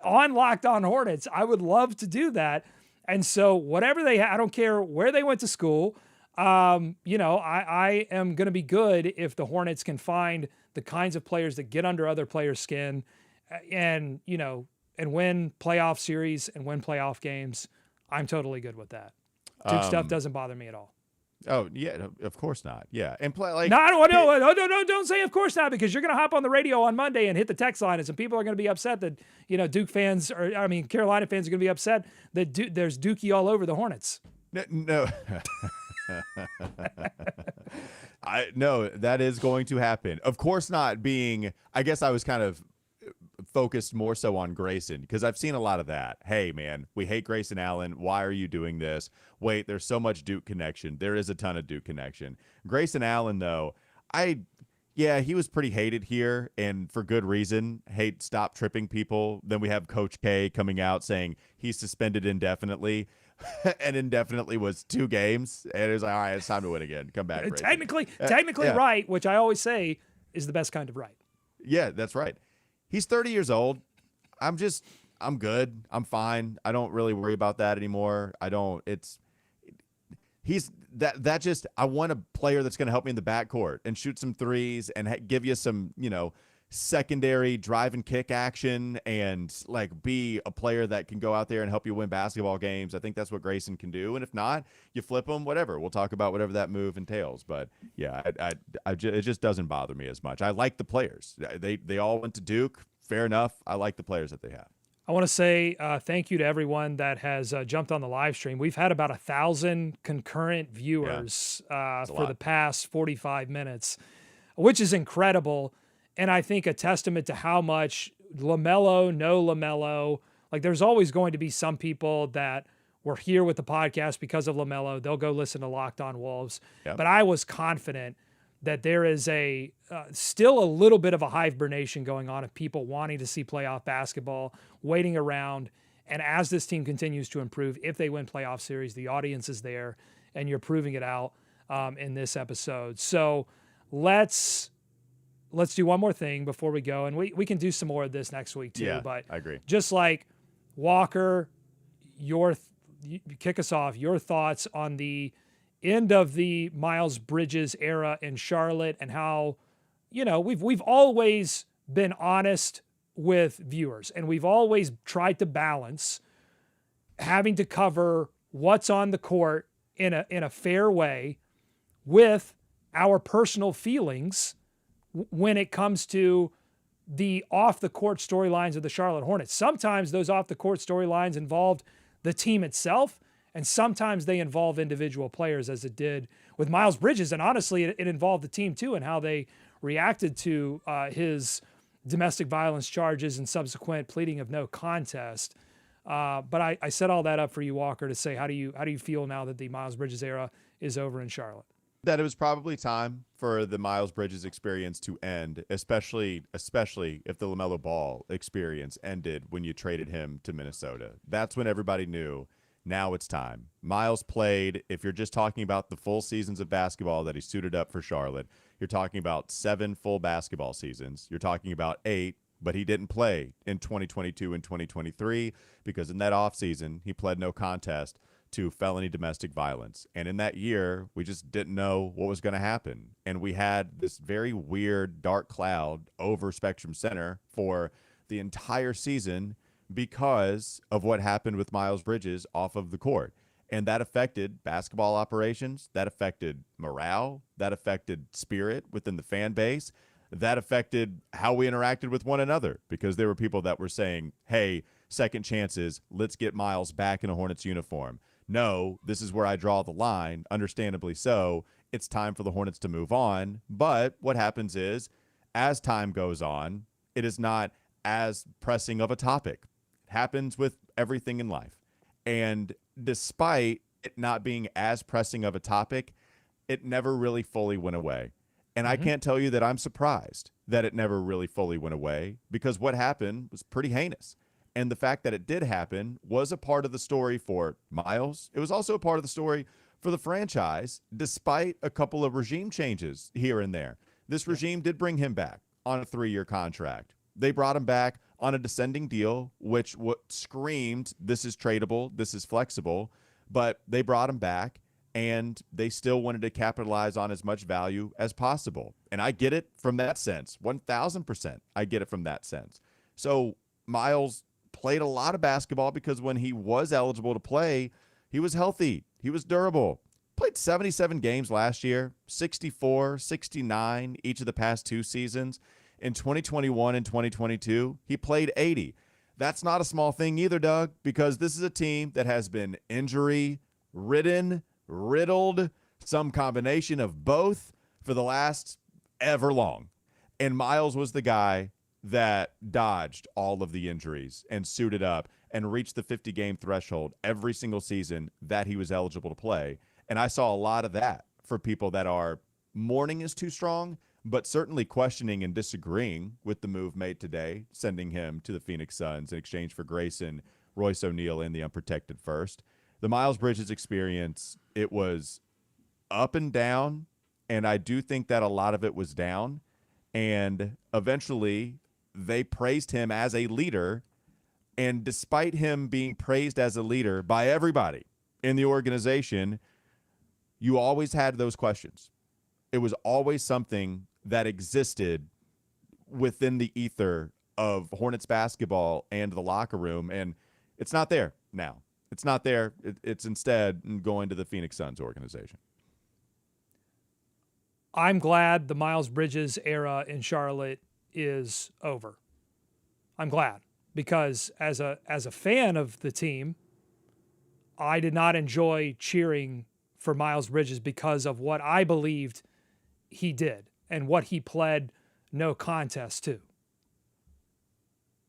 on Locked On Hornets. I would love to do that. And so whatever I don't care where they went to school. I am going to be good if the Hornets can find the kinds of players that get under other players' skin and win playoff series and win playoff games. I'm totally good with that. Duke stuff doesn't bother me at all. Oh, yeah, of course not. Yeah. And play like No, don't say of course not, because you're going to hop on the radio on Monday and hit the text line, and some people are going to be upset that, Duke fans, Carolina fans are going to be upset that there's Dookie all over the Hornets. No. No, that is going to happen. Of course not being, I guess I was kind of focused more so on Grayson, because I've seen a lot of that. Hey, man, we hate Grayson Allen. Why are you doing this? Wait, there's so much Duke connection. There is a ton of Duke connection. Grayson Allen, though, he was pretty hated here, and for good reason. Stop tripping people. Then we have Coach K coming out saying he's suspended indefinitely. And indefinitely was 2 games, and it was like, all right, it's time to win again. Come back. Grayson. Technically yeah. right, which I always say is the best kind of right. Yeah, that's right. He's 30 years old. I'm good. I'm fine. I don't really worry about that anymore. I want a player that's going to help me in the backcourt and shoot some threes and give you some, secondary drive and kick action, and like be a player that can go out there and help you win basketball games. I think that's what Grayson can do. And if not, you flip him, whatever. We'll talk about whatever that move entails. But yeah, it just doesn't bother me as much. I like the players. They all went to Duke. Fair enough. I like the players that they have. I want to say thank you to everyone that has jumped on the live stream. We've had about 1,000 concurrent viewers for the past 45 minutes, which is incredible. And I think a testament to how much LaMelo, no LaMelo, like there's always going to be some people that were here with the podcast because of LaMelo. They'll go listen to Locked On Wolves. Yep. But I was confident that there is still a little bit of a hibernation going on of people wanting to see playoff basketball, waiting around. And as this team continues to improve, if they win playoff series, the audience is there, and you're proving it out in this episode. So let's do one more thing before we go, and we can do some more of this next week too. Yeah, but I agree. Just like Walker, you kick us off. Your thoughts on the end of the Miles Bridges era in Charlotte, and how we've always been honest with viewers, and we've always tried to balance having to cover what's on the court in a fair way with our personal feelings when it comes to the off-the-court storylines of the Charlotte Hornets. Sometimes those off-the-court storylines involved the team itself, and sometimes they involve individual players, as it did with Miles Bridges. And honestly, it involved the team too, and how they reacted to his domestic violence charges and subsequent pleading of no contest. But I set all that up for you, Walker, to say, how do you feel now that the Miles Bridges era is over in Charlotte? That it was probably time for the Miles Bridges experience to end, especially if the LaMelo Ball experience ended when you traded him to Minnesota. That's when everybody knew, now it's time. Miles played, if you're just talking about the full seasons of basketball that he suited up for Charlotte, you're talking about 7 full basketball seasons. You're talking about 8, but he didn't play in 2022 and 2023 because in that offseason, he pled no contest to felony domestic violence. And in that year, we just didn't know what was going to happen. And we had this very weird dark cloud over Spectrum Center for the entire season because of what happened with Miles Bridges off of the court. And that affected basketball operations, that affected morale, that affected spirit within the fan base, that affected how we interacted with one another, because there were people that were saying, hey, second chances, let's get Miles back in a Hornets uniform. No, this is where I draw the line, understandably so. It's time for the Hornets to move on. But what happens is, as time goes on, it is not as pressing of a topic. It happens with everything in life. And despite it not being as pressing of a topic, it never really fully went away. And I can't tell you that I'm surprised that it never really fully went away, because what happened was pretty heinous. And the fact that it did happen was a part of the story for Miles. It was also a part of the story for the franchise, despite a couple of regime changes here and there. This regime did bring him back on a 3-year contract. They brought him back on a descending deal, which screamed, this is tradable, this is flexible. But they brought him back, and they still wanted to capitalize on as much value as possible. And I get it from that sense. 1,000% I get it from that sense. So Miles played a lot of basketball because when he was eligible to play, he was healthy, he was durable, Played 77 games last year, 64, 69 each of the past 2 seasons. In 2021 and 2022, he played 80. That's not a small thing either, Doug, because this is a team that has been injury-ridden, riddled, some combination of both for the last ever long. And Miles was the guy that dodged all of the injuries and suited up and reached the 50-game threshold every single season that he was eligible to play. And I saw a lot of that for people that are mourning is too strong, but certainly questioning and disagreeing with the move made today, sending him to the Phoenix Suns in exchange for Grayson, Royce O'Neale, and the unprotected first. The Miles Bridges experience, it was up and down, and I do think that a lot of it was down. And eventually they praised him as a leader, and despite him being praised as a leader by everybody in the organization, you always had those questions. It was always something that existed within the ether of Hornets basketball and the locker room, and it's not there now. It's not there. It's instead going to the Phoenix Suns organization. I'm glad the Miles Bridges era in Charlotte is over. I'm glad, because as a fan of the team, I did not enjoy cheering for Miles Bridges because of what I believed he did and what he pled no contest to.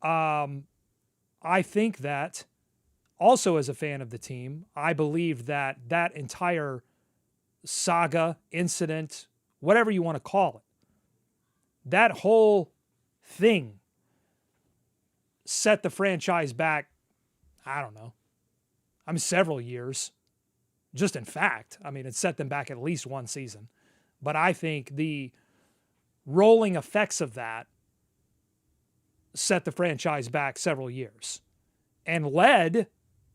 I think that also as a fan of the team, I believed that that entire saga, incident, whatever you want to call it, that whole thing set the franchise back, I don't know, several years. Just in fact, it set them back at least one season. But I think the rolling effects of that set the franchise back several years and led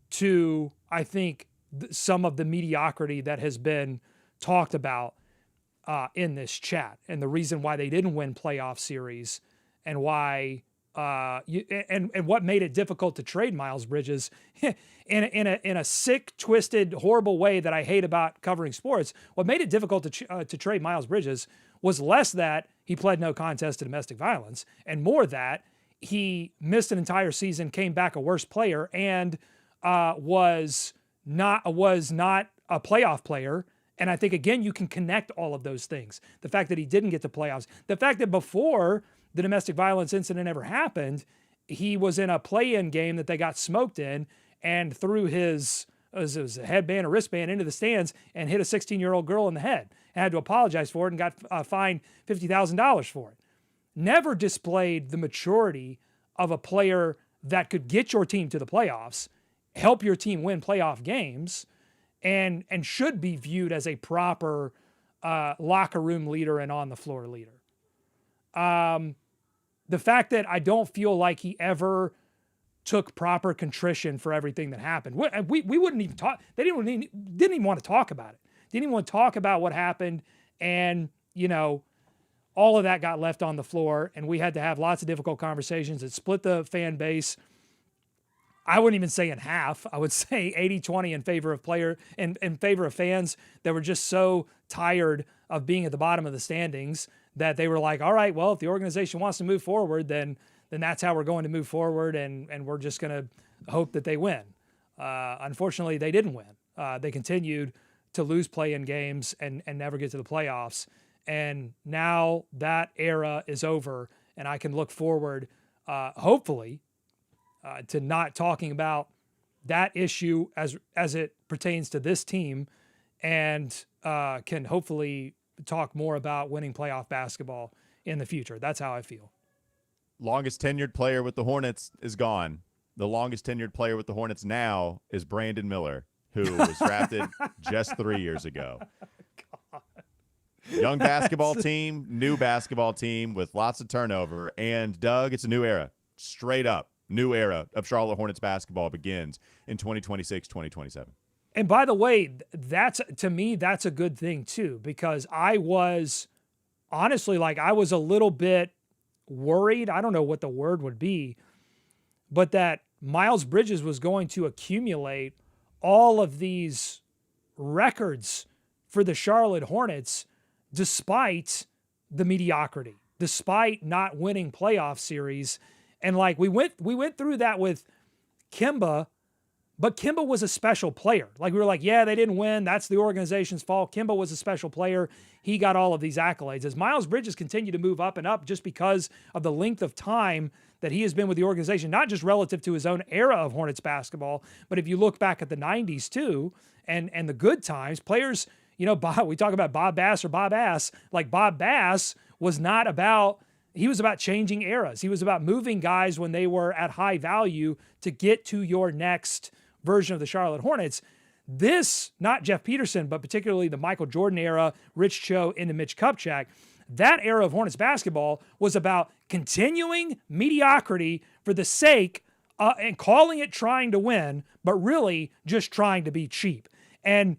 to, I think, some of the mediocrity that has been talked about in this chat, and the reason why they didn't win playoff series, and why and what made it difficult to trade Miles Bridges in a sick, twisted, horrible way that I hate about covering sports. What made it difficult to trade Miles Bridges was less that he pled no contest to domestic violence, and more that he missed an entire season, came back a worse player, and was not a playoff player. And I think, again, you can connect all of those things. The fact that he didn't get to playoffs, the fact that before the domestic violence incident ever happened, he was in a play-in game that they got smoked in and threw his it was a headband or wristband into the stands and hit a 16-year-old girl in the head. And had to apologize for it and got fined $50,000 for it. Never displayed the maturity of a player that could get your team to the playoffs, help your team win playoff games, and should be viewed as a proper locker room leader and on the floor leader. The fact that I don't feel like he ever took proper contrition for everything that happened. We wouldn't even talk. They didn't even want to talk about it. Didn't even want to talk about what happened. And, all of that got left on the floor, and we had to have lots of difficult conversations. It split the fan base. I wouldn't even say in half. I would say 80-20 in favor of in favor of fans that were just so tired of being at the bottom of the standings that they were like, all right, well, if the organization wants to move forward, then that's how we're going to move forward, and we're just going to hope that they win. Unfortunately, they didn't win. They continued to lose play-in games and never get to the playoffs. And now that era is over, and I can look forward, hopefully, to not talking about that issue as it pertains to this team, and can hopefully talk more about winning playoff basketball in the future. That's how I feel. Longest tenured player with the Hornets is gone. The longest tenured player with the Hornets now is Brandon Miller, who was drafted just 3 years ago. God. Young basketball team, new basketball team with lots of turnover. And, Doug, it's a new era. Straight up, new era of Charlotte Hornets basketball begins in 2026, 2027. And by the way, to me, that's a good thing too, because I was honestly, I was a little bit worried. I don't know what the word would be, but that Miles Bridges was going to accumulate all of these records for the Charlotte Hornets despite the mediocrity, despite not winning playoff series. And like we went through that with Kemba, but Kemba was a special player. Like we were like, yeah, they didn't win. That's the organization's fault. Kemba was a special player. He got all of these accolades. As Miles Bridges continued to move up and up just because of the length of time that he has been with the organization, not just relative to his own era of Hornets basketball, but if you look back at the 90s too, and the good times, players, you know, we talk about Bob Bass or Bob Ass, like Bob Bass was not about, he was about changing eras. He was about moving guys when they were at high value to get to your next version of the Charlotte Hornets. This, not Jeff Peterson, but particularly the Michael Jordan era, Rich Cho into Mitch Kupchak, that era of Hornets basketball was about continuing mediocrity for the sake and calling it trying to win, but really just trying to be cheap. And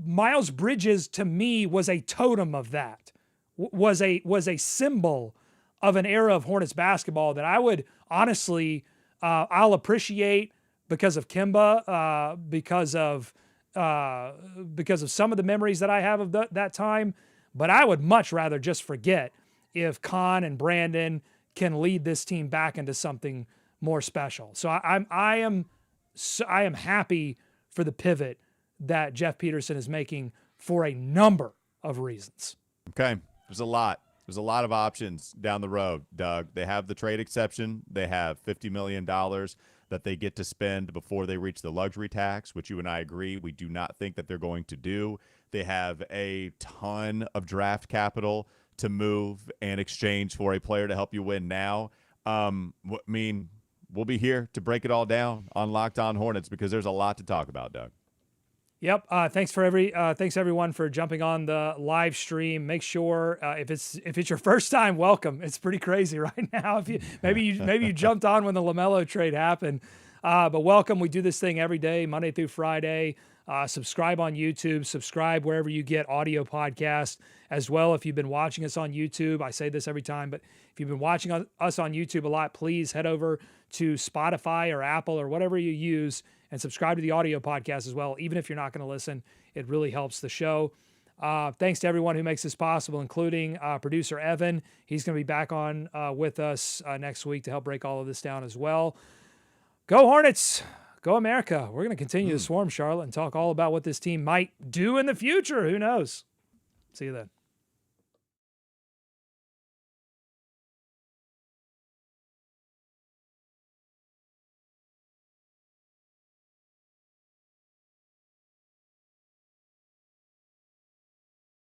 Miles Bridges, to me, was a totem of that, was a symbol of an era of Hornets basketball that I would honestly, I'll appreciate because of Kemba, because of some of the memories that I have of that time. But I would much rather just forget if Con and Brandon can lead this team back into something more special. So I am happy for the pivot that Jeff Peterson is making for a number of reasons. Okay. There's a lot of options down the road, Doug. They have the trade exception. They have $50 million that they get to spend before they reach the luxury tax, which you and I agree we do not think that they're going to do. They have a ton of draft capital to move and exchange for a player to help you win now. I mean, we'll be here to break it all down on Locked On Hornets because there's a lot to talk about, Doug. Thanks everyone for jumping on the live stream. Make sure if it's your first time, welcome. It's pretty crazy right now. If you maybe you jumped on when the LaMelo trade happened, but welcome. We do this thing every day, Monday through Friday. Subscribe on YouTube. Subscribe wherever you get audio podcasts as well. If you've been watching us on YouTube, I say this every time, but if you've been watching us on YouTube a lot, please head over to Spotify or Apple or whatever you use and subscribe to the audio podcast as well. Even if you're not going to listen, it really helps the show. Thanks to everyone who makes this possible, including producer Evan. He's going to be back on with us next week to help break all of this down as well. Go Hornets! Go America. We're going to continue to swarm Charlotte and talk all about what this team might do in the future. Who knows? See you then.